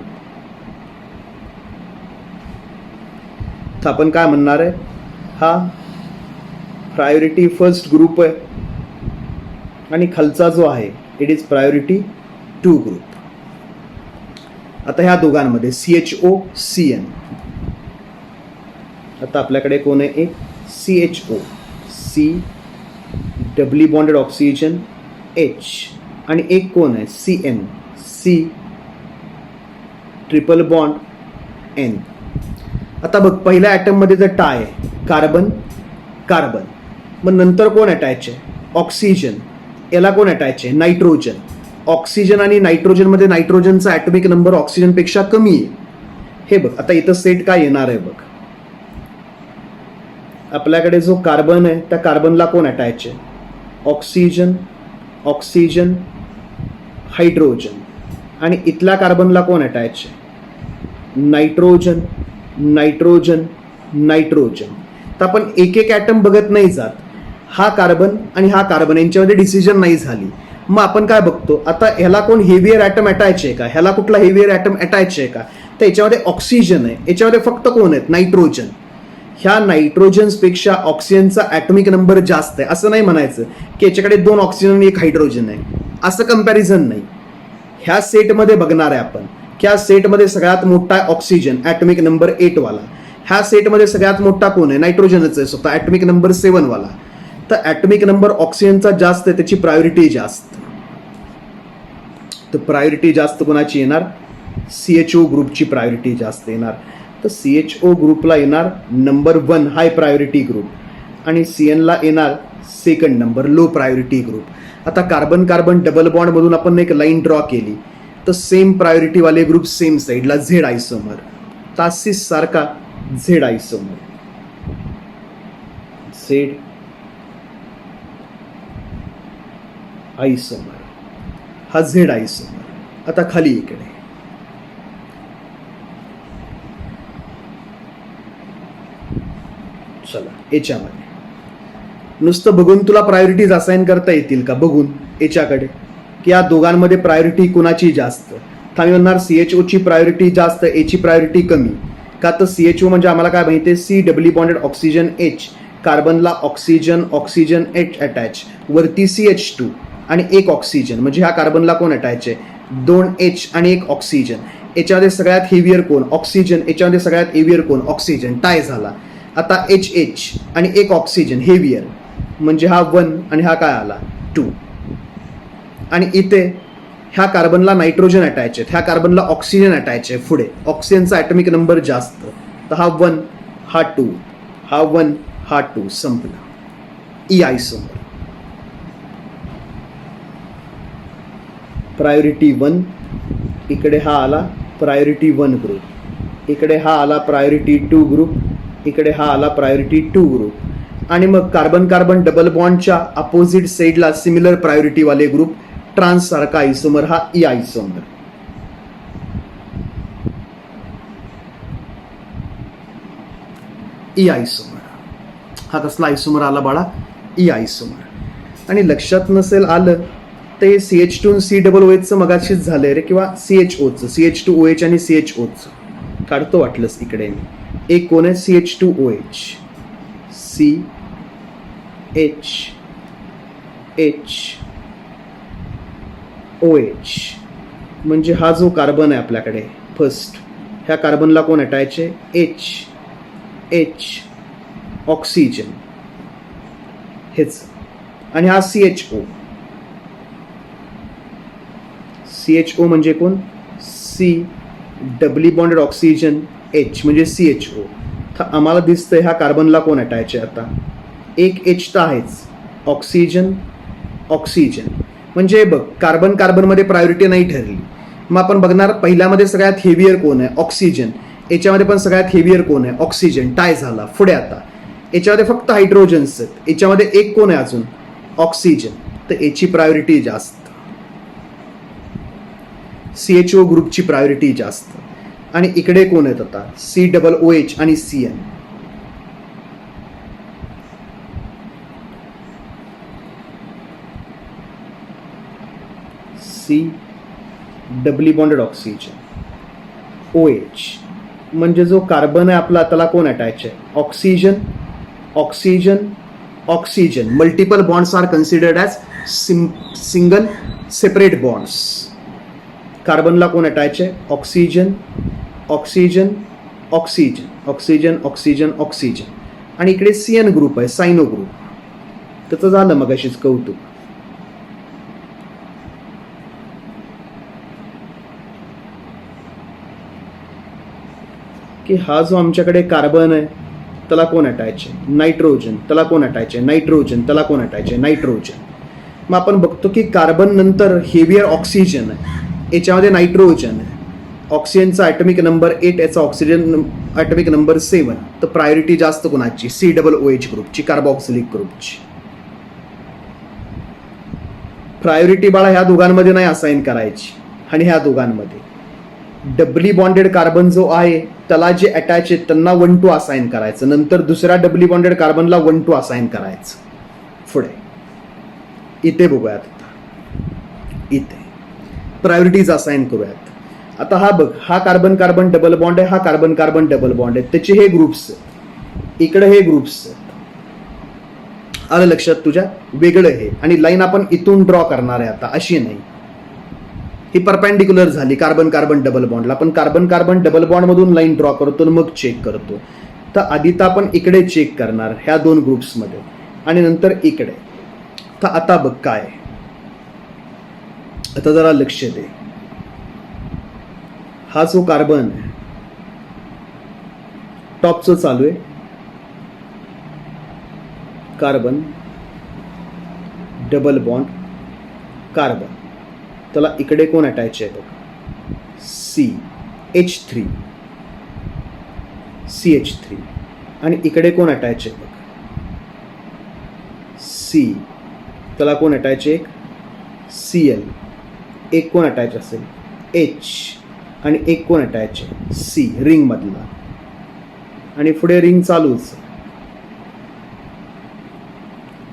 तर आपण काय म्हणणार आहे, हा प्रायोरिटी फर्स्ट ग्रुप आहे आणि खालचा जो आहे इट इज प्रायोरिटी 2 ग्रुप. आता ह्या दोघांमध्ये CHO CN. आता आपल्याकडे कोण आहे, एक CHO, C doubly bonded oxygen H, आणि एक कोण आहे CN, C triple bond N. आता बघ, पहिल्या ॲटम मध्ये जर टाय आहे, कार्बन कार्बन, मग नंतर कोण अटॅच आहे, ऑक्सिजन, याला कोण अटॅच आहे, नायट्रोजन. ऑक्सिजन आणि नायट्रोजन मध्ये नायट्रोजनचा ऍटॉमिक नंबर ऑक्सिजन पेक्षा कमी आहे. हे बघ, आता इथं सेट काय येणार आहे बघ. आपल्याकडे जो कार्बन आहे त्या कार्बनला कोण अटॅच आहे? Oxygen, oxygen, hydrogen. आणि इथल्या कार्बनला कोण अटॅच आहे? Nitrogen, nitrogen, nitrogen. तर आपण एक एक ॲटम बघत नाही जात. हा कार्बन आणि हा कार्बन यांच्यामध्ये डिसिजन नाही झाली, मग आपण काय बघतो, आता ह्याला कोण हेवियर ॲटम अटॅच आहे का? ह्याला कुठला हेवियर ॲटम अटॅच आहे का? तर याच्यामध्ये ऑक्सिजन आहे, याच्यामध्ये फक्त कोण आहेत? नायट्रोजन. ह्या नायट्रोजन्सपेक्षा ऑक्सिजनचा ॲटॉमिक नंबर जास्त आहे. असं नाही म्हणायचं की याच्याकडे 2 ऑक्सिजन आणि 1 हायड्रोजन आहे, असं कंपॅरिझन नाही. ह्या सेटमध्ये बघणार आहे आपण. ह्या सेटमध्ये सगळ्यात मोठा ऑक्सिजन, ॲटॉमिक नंबर 8 वाला. ह्या सेटमध्ये सगळ्यात मोठा कोण आहे? नायट्रोजनच आहे स्वतः, ॲटॉमिक नंबर 7 वाला. तर ॲटॉमिक नंबर ऑक्सिजनचा जास्त आहे, त्याची प्रायोरिटी जास्त. तर प्रायोरिटी जास्त कोणाची येणार? CHO ग्रुपची प्रायोरिटी जास्त येणार. तर CHO ग्रुपला येणार नंबर 1 हाय प्रायोरिटी ग्रुप, आणि CN ला येणार second number low priority group. आता कार्बन कार्बन डबल बॉन्ड मधून आपण एक लाईन ड्रॉ केली, तर सेम प्रायोरिटी वाले ग्रुप सेम साईडला झेड आयसोमर. तासिस सारखा झेड आयसोमर, झेड आयसोमर, हा झेड आयसोमर. आता खाली इकडे चला, याच्यामध्ये नुसतं बघून तुला प्रायोरिटीज असाइन करता येतील का? बघून याच्याकडे की या दोघांमध्ये प्रायोरिटी कुणाची जास्त? तर आम्ही म्हणणार CHO ची प्रायोरिटी जास्त, A ची प्रायोरिटी कमी. का? तर CHO म्हणजे आम्हाला काय माहिती आहे? C doubly bonded oxygen H, कार्बनला ऑक्सिजन, ऑक्सिजन H अटॅच, वरती CH2 आणि 1 ऑक्सिजन. म्हणजे ह्या कार्बनला कोण अटॅच आहे? 2 H आणि 1 ऑक्सिजन. याच्यामध्ये सगळ्यात हेवियर कोण? ऑक्सिजन. याच्यामध्ये सगळ्यात हेवियर कोण? ऑक्सिजन. टाय झाला. आता HH आणि 1 ऑक्सिजन हेवियर, म्हणजे हा 1 आणि हा काय आला? 2. आणि इथे ह्या कार्बनला नायट्रोजन अटॅच आहे, ह्या कार्बनला ऑक्सिजन अटॅच आहे. पुढे ऑक्सिजनचा ॲटॉमिक नंबर जास्त, तर हा 1 हा 2, हा 1 हा 2, संपला. ई आयसोमर. प्रायोरिटी 1, इकडे हा आला प्रायोरिटी 1 ग्रुप, इकडे हा आला प्रायोरिटी 2 ग्रुप, इकडे हा आला प्रायोरिटी 2 ग्रुप. आणि मग कार्बन कार्बन डबल बॉन्डच्या अपोजिट साईडला सिमिलर प्रायोरिटी वाले ग्रुप, ट्रान्स सारखा आयसोमर, हा ई आयसोमर. ई आयसोमर. हा कसला आयसोमर आला बाळा? ई आयसोमर. आणि लक्षात नसेल आलं ते CH2 आणि COOH मगाशीच झालंय रे, किंवा CHOचं, CH2OH आणि CHOचं काढतो वाटलंच इकडे मी. एक कोण आहे? CH2OH, CHOH. म्हणजे हा जो कार्बन आहे आपल्याकडे फर्स्ट, ह्या कार्बनला कोण अटॅच आहे? H ऑक्सिजन हेच, आणि हा CHO म्हणजे कोण? C doubly bonded oxygen H म्हणजे CHO. तर आम्हाला दिसतंय ह्या कार्बनला कोण अटॅच आहे? आता 1 H तर आहेच, ऑक्सिजन ऑक्सिजन. म्हणजे बघ, कार्बन कार्बनमध्ये प्रायोरिटी नाही ठरली. मग आपण बघणार पहिल्यामध्ये सगळ्यात हेवियर कोण आहे? ऑक्सिजन. याच्यामध्ये पण सगळ्यात हेवियर कोण आहे? ऑक्सिजन. टाय झाला. पुढे आता याच्यामध्ये फक्त हायड्रोजन्स आहेत, याच्यामध्ये एक कोण आहे अजून? ऑक्सिजन. तर याची प्रायोरिटी जास्त, CHO ग्रुपची प्रायोरिटी जास्त. आणि इकडे कोण आहेत आता? COOH आणि CN. C doubly bonded oxygen OH. म्हणजे जो कार्बन आहे आपला त्याला कोण अटॅच आहे? Oxygen oxygen oxygen. Multiple bonds are considered as single separate bonds. कार्बनला कोण अटॅच आहे? Oxygen oxygen oxygen oxygen oxygen oxygen. आणि इकडे CN ग्रुप आहे, सायनो ग्रुप. त्याचं झालं मगाशीच कौतुक. की हा जो आमच्याकडे कार्बन आहे त्याला कोण अटॅच आहे? नायट्रोजन. त्याला कोण अटॅच आहे? नायट्रोजन. त्याला कोण अटॅच आहे? नायट्रोजन. मग आपण बघतो की कार्बन नंतर हेवियर ऑक्सिजन आहे, याच्यामध्ये नायट्रोजन आहे, ऑक्सिजनचा ॲटॉमिक नंबर 8, याचा ऑक्सिजन ॲटॉमिक नंबर 7. तर प्रायोरिटी जास्त कोणाची? COOH ग्रुपची, कार्बॉक्सिलिक ग्रुपची. प्रायोरिटी बाळा ह्या दोघांमध्ये नाही असाइन करायची, आणि ह्या दोघांमध्ये डबली बॉन्डेड कार्बन जो आहे त्याला जे अटॅच आहेत त्यांना 1-2 असाइन करायचं, नंतर दुसऱ्या डबली बॉन्डेड कार्बनला 1-2 असाइन करायचं. पुढे इथे बघूयात, इथे प्रायोरिटीज असाइन करूयात. आता हा बघ, हा कार्बन कार्बन डबल बॉन्ड आहे, हा कार्बन कार्बन डबल बॉन्ड आहे, त्याचे हे ग्रुप्स आहेत, इकडे हे ग्रुप्स आहेत. आलं लक्षात तुझ्या? वेगळं हे, आणि लाईन आपण इथून ड्रॉ करणार आहे आता, अशी नाही. ही परपेंडिक्युलर झाली कार्बन कार्बन डबल बॉन्डला. आपण कार्बन कार्बन डबल बॉन्ड मधून लाईन ड्रॉ करतो आणि मग चेक करतो. तर आधी तर आपण इकडे चेक करणार ह्या 2 ग्रुप्समध्ये, आणि नंतर इकडे. तर आता बघ काय, आता जरा लक्ष दे. हा जो कार्बन आहे टॉपचं चालू आहे, कार्बन डबल बॉन्ड कार्बन, त्याला इकडे कोण अटॅच आहे बघ? CH3, CH3, आणि इकडे कोण अटॅच आहे बघ? C, त्याला कोण अटॅच आहे? Cl, एक कोण अटॅच असेल? H, आणि एक कोण अटॅच आहे? C, रिंग मधला, आणि पुढे रिंग चालूच.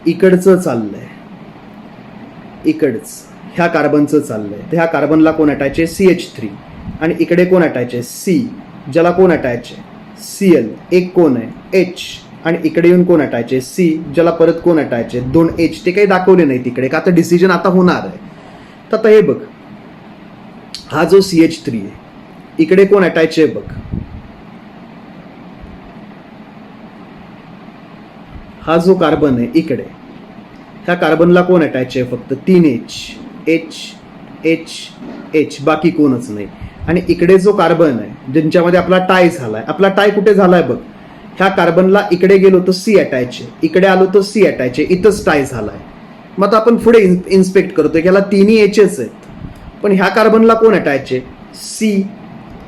इकडचं चाललंय, इकडचं ह्या कार्बनचं चाललंय. तर ह्या कार्बनला कोण अटॅच आहे? CH3, आणि इकडे कोण अटॅच आहे? C, ज्याला कोण अटॅच आहे? Cl, एक कोण आहे? H, आणि इकडे येऊन कोण अटॅच आहे? C, ज्याला परत कोण अटॅच आहे? 2 H. ते काही दाखवले नाही तिकडे, का आता डिसिजन आता होणार आहे. तर आता हे बघ, हा जो CH3 आहे, इकडे कोण अटॅच आहे बघ? हा जो कार्बन आहे इकडे, ह्या कार्बनला कोण अटॅच आहे? फक्त 3 H, H, H, H, बाकी कोणच नाही. आणि इकडे जो कार्बन आहे ज्यांच्यामध्ये आपला टाय झालाय, आपला टाय कुठे झालाय बघ? ह्या कार्बनला इकडे गेलो तर C अटॅच आहे, इकडे आलो तर C अटॅच आहे, इथंच टाय झालाय. मग आता आपण पुढे इन्स्पेक्ट करतोय, ह्याला तिन्ही H's आहेत, पण ह्या कार्बनला कोण अटॅच आहे? C,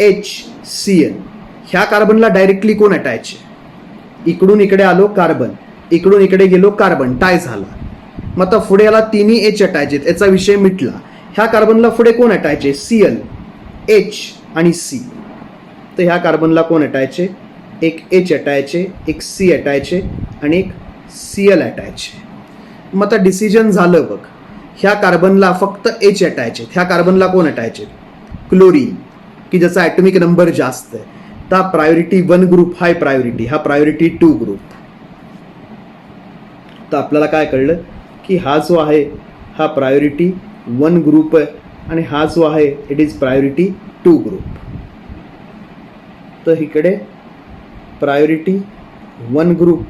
H, Cl. ह्या कार्बनला डायरेक्टली कोण अटॅच आहे? इकडून इकडे आलो कार्बन, इकडून इकडे गेलो कार्बन, टाय झाला. मग आता पुढे याला तिन्ही H अटॅच आहेत, याचा विषय मिटला. ह्या कार्बनला पुढे कोण अटॅच आहे? Cl, H, आणि C. तर ह्या कार्बनला कोण अटॅच आहे? एक H अटॅच आहे, एक C अटॅच आहे, आणि एक Cl अटॅच आहे. मग आता डिसिजन झालं बघ, ह्या कार्बनला फक्त H अटॅच आहे, ह्या कार्बनला कोण अटॅच आहे? क्लोरीन, की ज्याचा ॲटॉमिक नंबर जास्त आहे. तर प्रायोरिटी 1 ग्रुप हा प्रायोरिटी, हा प्रायोरिटी 2 ग्रुप. तर आपल्याला काय कळलं की हा जो आहे हा प्रायोरिटी 1 ग्रुप आहे, आणि हा जो आहे इट इज प्रायोरिटी 2 ग्रुप. तर इकडे प्रायोरिटी 1 ग्रुप,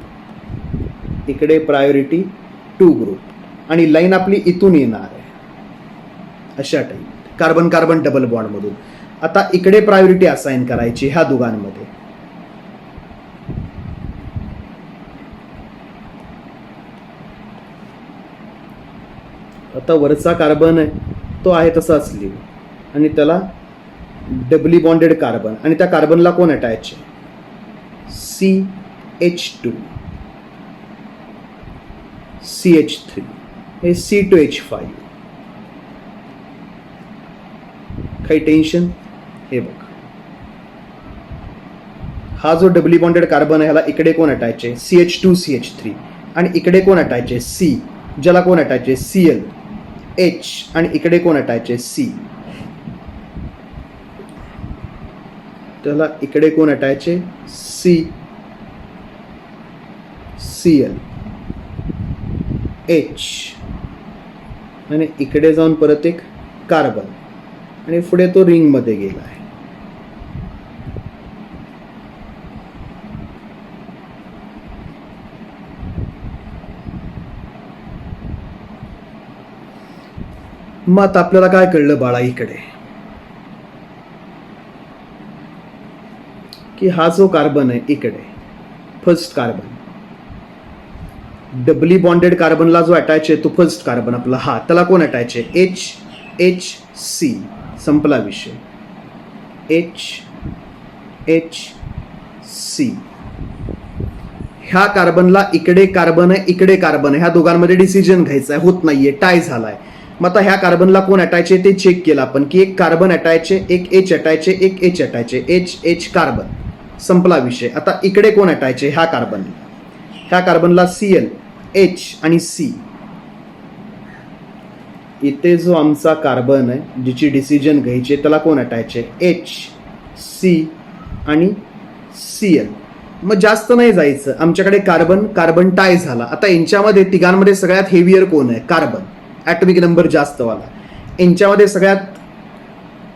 इकडे प्रायोरिटी 2 ग्रुप, आणि लाईन आपली इथून येणार आहे अशा type carbon carbon double bond मधून. आता इकडे प्रायोरिटी असाइन करायची ह्या दोघांमध्ये. आता वरचा कार्बन आहे तो आहे तसाच लिहू, आणि त्याला डबली बॉन्डेड कार्बन, आणि त्या कार्बनला कोण अटॅच आहे? CH2, CH3, हे C2H5. काही टेन्शन? हे बघ, हा जो डबली बॉन्डेड कार्बन आहे ह्याला इकडे कोण अटॅच आहे? CH2, CH3, आणि इकडे कोण अटॅच आहे? C, ज्याला कोण अटॅच आहे? Cl, H, आणि इकडे कोण अटॅच आहे? C, त्याला इकडे कोण अटॅच आहे? C, Cl, H, आणि इकडे जाऊन परत एक कार्बन, आणि पुढे तो रिंग मध्ये गेला आहे. मग आता आपल्याला काय कळलं बाळा इकडे, की हा जो कार्बन आहे इकडे फर्स्ट कार्बन, डबली बॉन्डेड कार्बनला जो अटॅच आहे तो फर्स्ट कार्बन आपला हा, त्याला कोण अटॅच आहे? HHC. संपला विषय. HHC. ह्या कार्बनला इकडे कार्बन आहे, इकडे कार्बन आहे, ह्या दोघांमध्ये डिसिजन घ्यायचा आहे, होत नाहीये, टाय झालाय. मग आता ह्या कार्बनला कोण अटॅच आहे ते चेक केलं आपण की एक कार्बन अटॅच आहे, एक H अटॅच आहे, एक H अटॅच आहे, HH कार्बन. संपला विषय. आता इकडे कोण अटॅच आहे? ह्या कार्बनला Cl, H आणि C. इथे जो आमचा कार्बन आहे जिची डिसिजन घ्यायची त्याला कोण अटॅच आहे? H, C आणि Cl. मग जास्त नाही जायचं, आमच्याकडे कार्बन टाय झाला. आता यांच्यामध्ये तिघांमध्ये सगळ्यात हेवियर कोण आहे? कार्बन, ॲटॉमिक नंबर जास्त वाला. यांच्यामध्ये सगळ्यात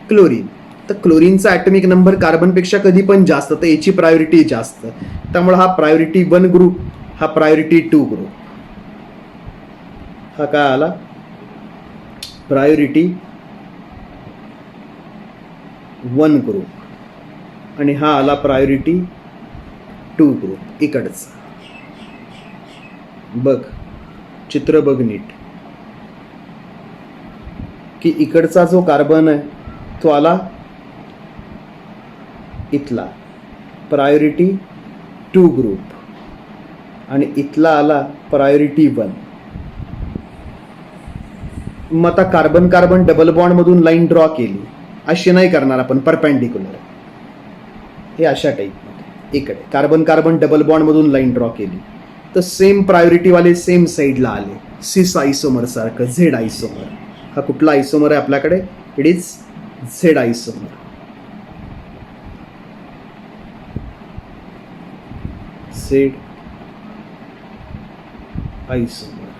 क्लोरीन, तर क्लोरीनचा ॲटॉमिक नंबर कार्बनपेक्षा कधी पण जास्त, तर याची प्रायोरिटी जास्त. त्यामुळे हा प्रायोरिटी 1 ग्रुप, हा प्रायोरिटी 2 ग्रुप. हा काय आला? Priority 1 group. आणि हा आला प्रायोरिटी 2 ग्रुप इकडचा. बघ चित्र बघ नीट की इकडचा जो कार्बन आहे तो आला इथला प्रायोरिटी 2 ग्रुप आणि इथला आला प्रायोरिटी 1. मग आता कार्बन कार्बन डबल बॉन्ड मधून लाईन ड्रॉ केली, अशी नाही करणार आपण परपेंडिक्युलर, हे अशा टाईपमध्ये. इकडे कार्बन कार्बन डबल बॉन्ड मधून लाईन ड्रॉ केली तर सेम प्रायोरिटी वाले सेम साईडला आले, सिस आयसोमर सारखं, झेड आयसोमर. हा कुठला आयसोमर आहे आपल्याकडे? It is Z isomer. Z isomer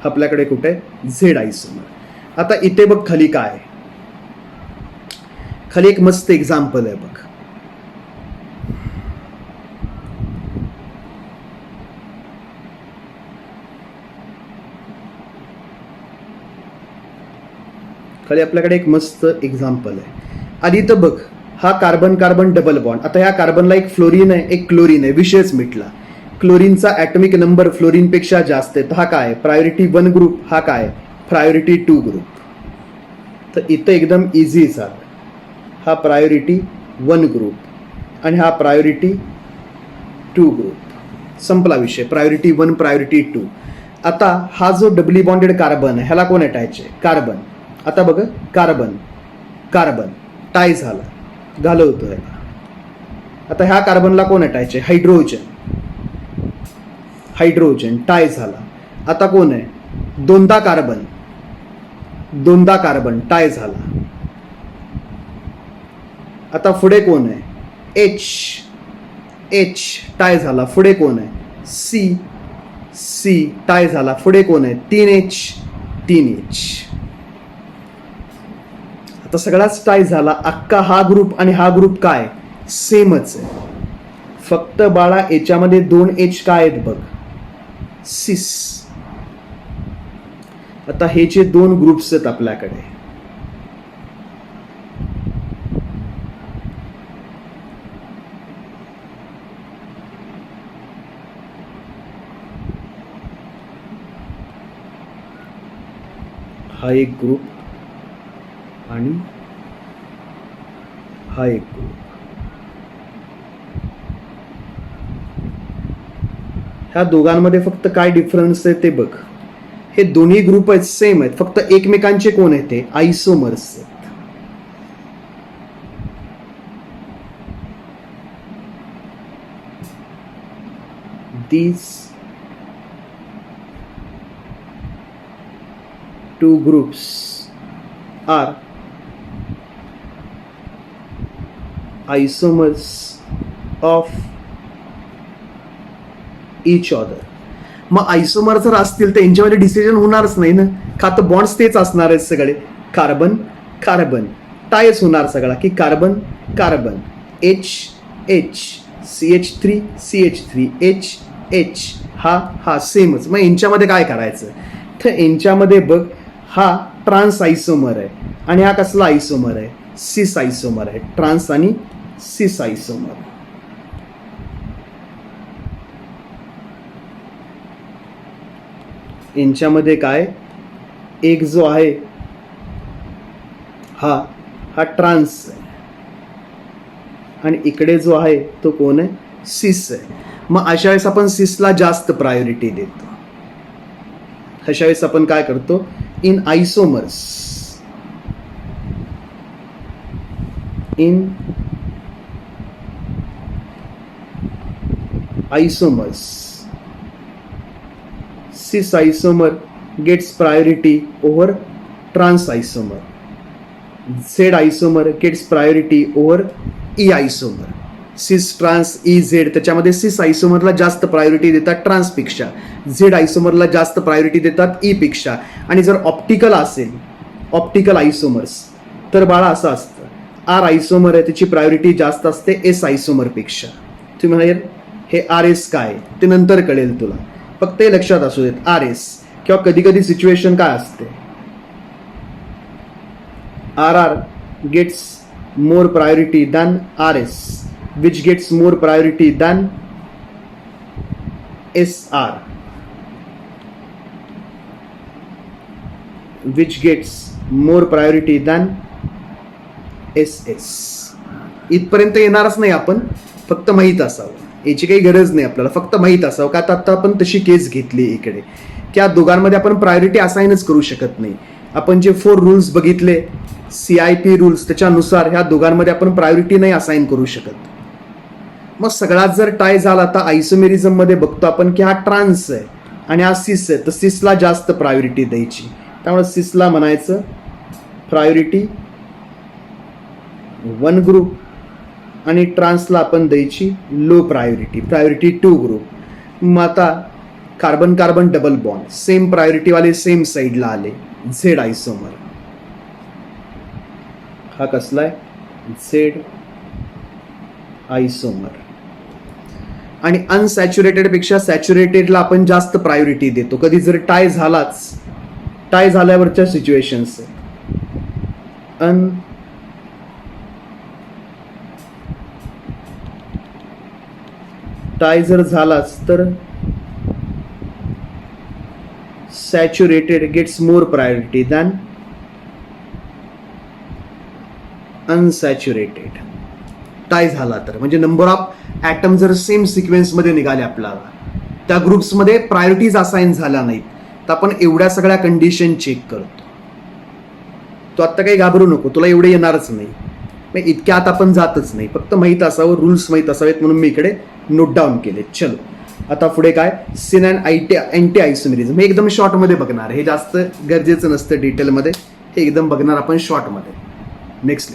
आपल्याकडे कुठे? Z isomer. आता इथे बघ खाली काय, खाली एक मस्त एक्झाम्पल आहे बघ. खाली आपल्याकडे एक मस्त एक्झाम्पल आहे. आधी तर बघ, हा कार्बन कार्बन डबल बॉन्ड. आता ह्या कार्बनला एक फ्लोरीन आहे, एक क्लोरीन आहे, विषयच मिटला. क्लोरीनचा ॲटॉमिक नंबर फ्लोरीनपेक्षा जास्त आहे, तर हा काय? Priority 1 group. हा काय? Priority 2 group. तर इथं एकदम इझी झालं. हा प्रायोरिटी 1 ग्रुप आणि हा प्रायोरिटी 2 ग्रुप. संपला विषय. Priority 1, priority 2. आता हा जो डबली बॉन्डेड कार्बन आहे ह्याला कोण अटॅच आहे? कार्बन. आता बघ, कार्बन कार्बन टाय झाला, घालवतो ह्याला. आता ह्या कार्बनला कोण अटॅच आहे? हायड्रोजन. हायड्रोजन टाय झाला. आता कोण आहे? दोनदा कार्बन टाय झाला. आता पुढे कोण आहे? H टाय झाला. पुढे कोण आहे? C टाय झाला. पुढे कोण आहे? 3H. आता सगळाच टाय झाला. अख्खा हा ग्रुप आणि हा ग्रुप काय? सेमच आहे. फक्त बाळा याच्यामध्ये 2H काय आहेत बघ? सिस. आता हे जे 2 ग्रुप्स आहेत आपल्याकडे, हा एक ग्रुप आणि हा एक ग्रुप. ह्या दोघांमध्ये फक्त काय डिफरन्स आहे ते बघ. हे दोन्ही ग्रुप आहेत, सेम आहेत, फक्त एकमेकांचे कोण आहेत? ते आयसोमर्स आहेत. These 2 groups are isomers of each other. मग आयसोमर जर असतील तर यांच्यामध्ये डिसिजन होणारच नाही ना, का तर बॉन्ड्स तेच असणार आहेत सगळे. कार्बन कार्बन टायच होणार सगळा की carbon carbon, H CH3 CH3 H हा सेमच. मग यांच्यामध्ये काय करायचं? तर यांच्यामध्ये बघ, हा ट्रान्स आयसोमर आहे आणि हा कसला आयसोमर आहे? सिस आयसोमर आहे. ट्रान्स आणि सिस आयसोमर. यांच्यामध्ये काय, एक जो आहे हा ट्रान्स आहे आणि इकडे जो आहे तो कोण आहे, सिस आहे. मग अशा वेळेस आपण सिसला जास्त प्रायोरिटी देतो. अशा वेळेस आपण काय करतो, in आयसोमर्स cis isomer gets priority over trans isomer. Z isomer gets priority over E isomer. सिस ट्रान्स ई झेड, त्याच्यामध्ये सिस आयसोमरला जास्त प्रायोरिटी देतात ट्रान्सपेक्षा, झेड आयसोमरला जास्त प्रायोरिटी देतात ई पेक्षा. आणि जर ऑप्टिकल असेल, ऑप्टिकल आयसोमर्स, तर बाळा असं असतं, आर आयसोमर आहे त्याची प्रायोरिटी जास्त असते एस आयसोमरपेक्षा. तुम्ही म्हणाल हे आर एस काय, ते नंतर कळेल तुला, फक्त हे लक्षात असू देत. आर एस किंवा कधी कधी सिच्युएशन काय असते, R R gets more priority than R S, which gets more priority than SR, which gets more priority than SS. इथपर्यंत येणारच नाही आपण, फक्त माहीत असावं, याची काही गरज नाही आपल्याला, फक्त माहीत असावं. का तर आता आपण तशी केस घेतली इकडे, त्या दोघांमध्ये आपण प्रायोरिटी असाइनच करू शकत नाही. आपण जे 4 रूल्स बघितले, CIP रूल्स, त्याच्यानुसार ह्या दोघांमध्ये आपण प्रायोरिटी नाही असाइन करू शकत. मग सगळ्यात जर टाय झाला, तर आयसोमेरिझम मध्ये बघतो आपण की हा ट्रान्स आहे आणि हा सिस आहे, तर सिसला जास्त प्रायोरिटी द्यायची. त्यामुळे सिसला म्हणायचं प्रायोरिटी 1 ग्रुप आणि ट्रान्सला आपण द्यायची लो प्रायोरिटी, प्रायोरिटी 2 ग्रुप. मग आता carbon carbon double bond, same priority वाले सेम साईडला आले, झेड आयसोमर. हा कसला आहे, झेड आयसोमर. आणि अनसॅच्युरेटेड पेक्षा सॅच्युरेटेडला आपण जास्त प्रायोरिटी देतो. कधी जर टाय झालाच, टाय झाल्यावरच्या सिच्युएशन्स, टाय जर झालाच तर saturated gates more priority than unsaturated. Tie झाला तर म्हणजे नंबर ऑफ ॲटम जर सेम सिक्वेन्समध्ये निघाले आपल्याला, त्या ग्रुप्समध्ये प्रायोरिटीज असाइन झाल्या नाहीत, तर आपण एवढ्या सगळ्या कंडिशन चेक करतो. तो आत्ता काही घाबरू नको, तुला एवढे येणारच नाही, मग इतक्या आत आपण जातच नाही, फक्त माहीत असावं, रूल्स माहीत असावेत, म्हणून मी इकडे नोट डाऊन केले. चलो आता पुढे काय, सिन अँड अँटी आयसोमेरिझम. हे एकदम शॉर्टमध्ये बघणार, हे जास्त गरजेचं नसतं डिटेलमध्ये, हे एकदम बघणार आपण शॉर्टमध्ये. नेक्स्ट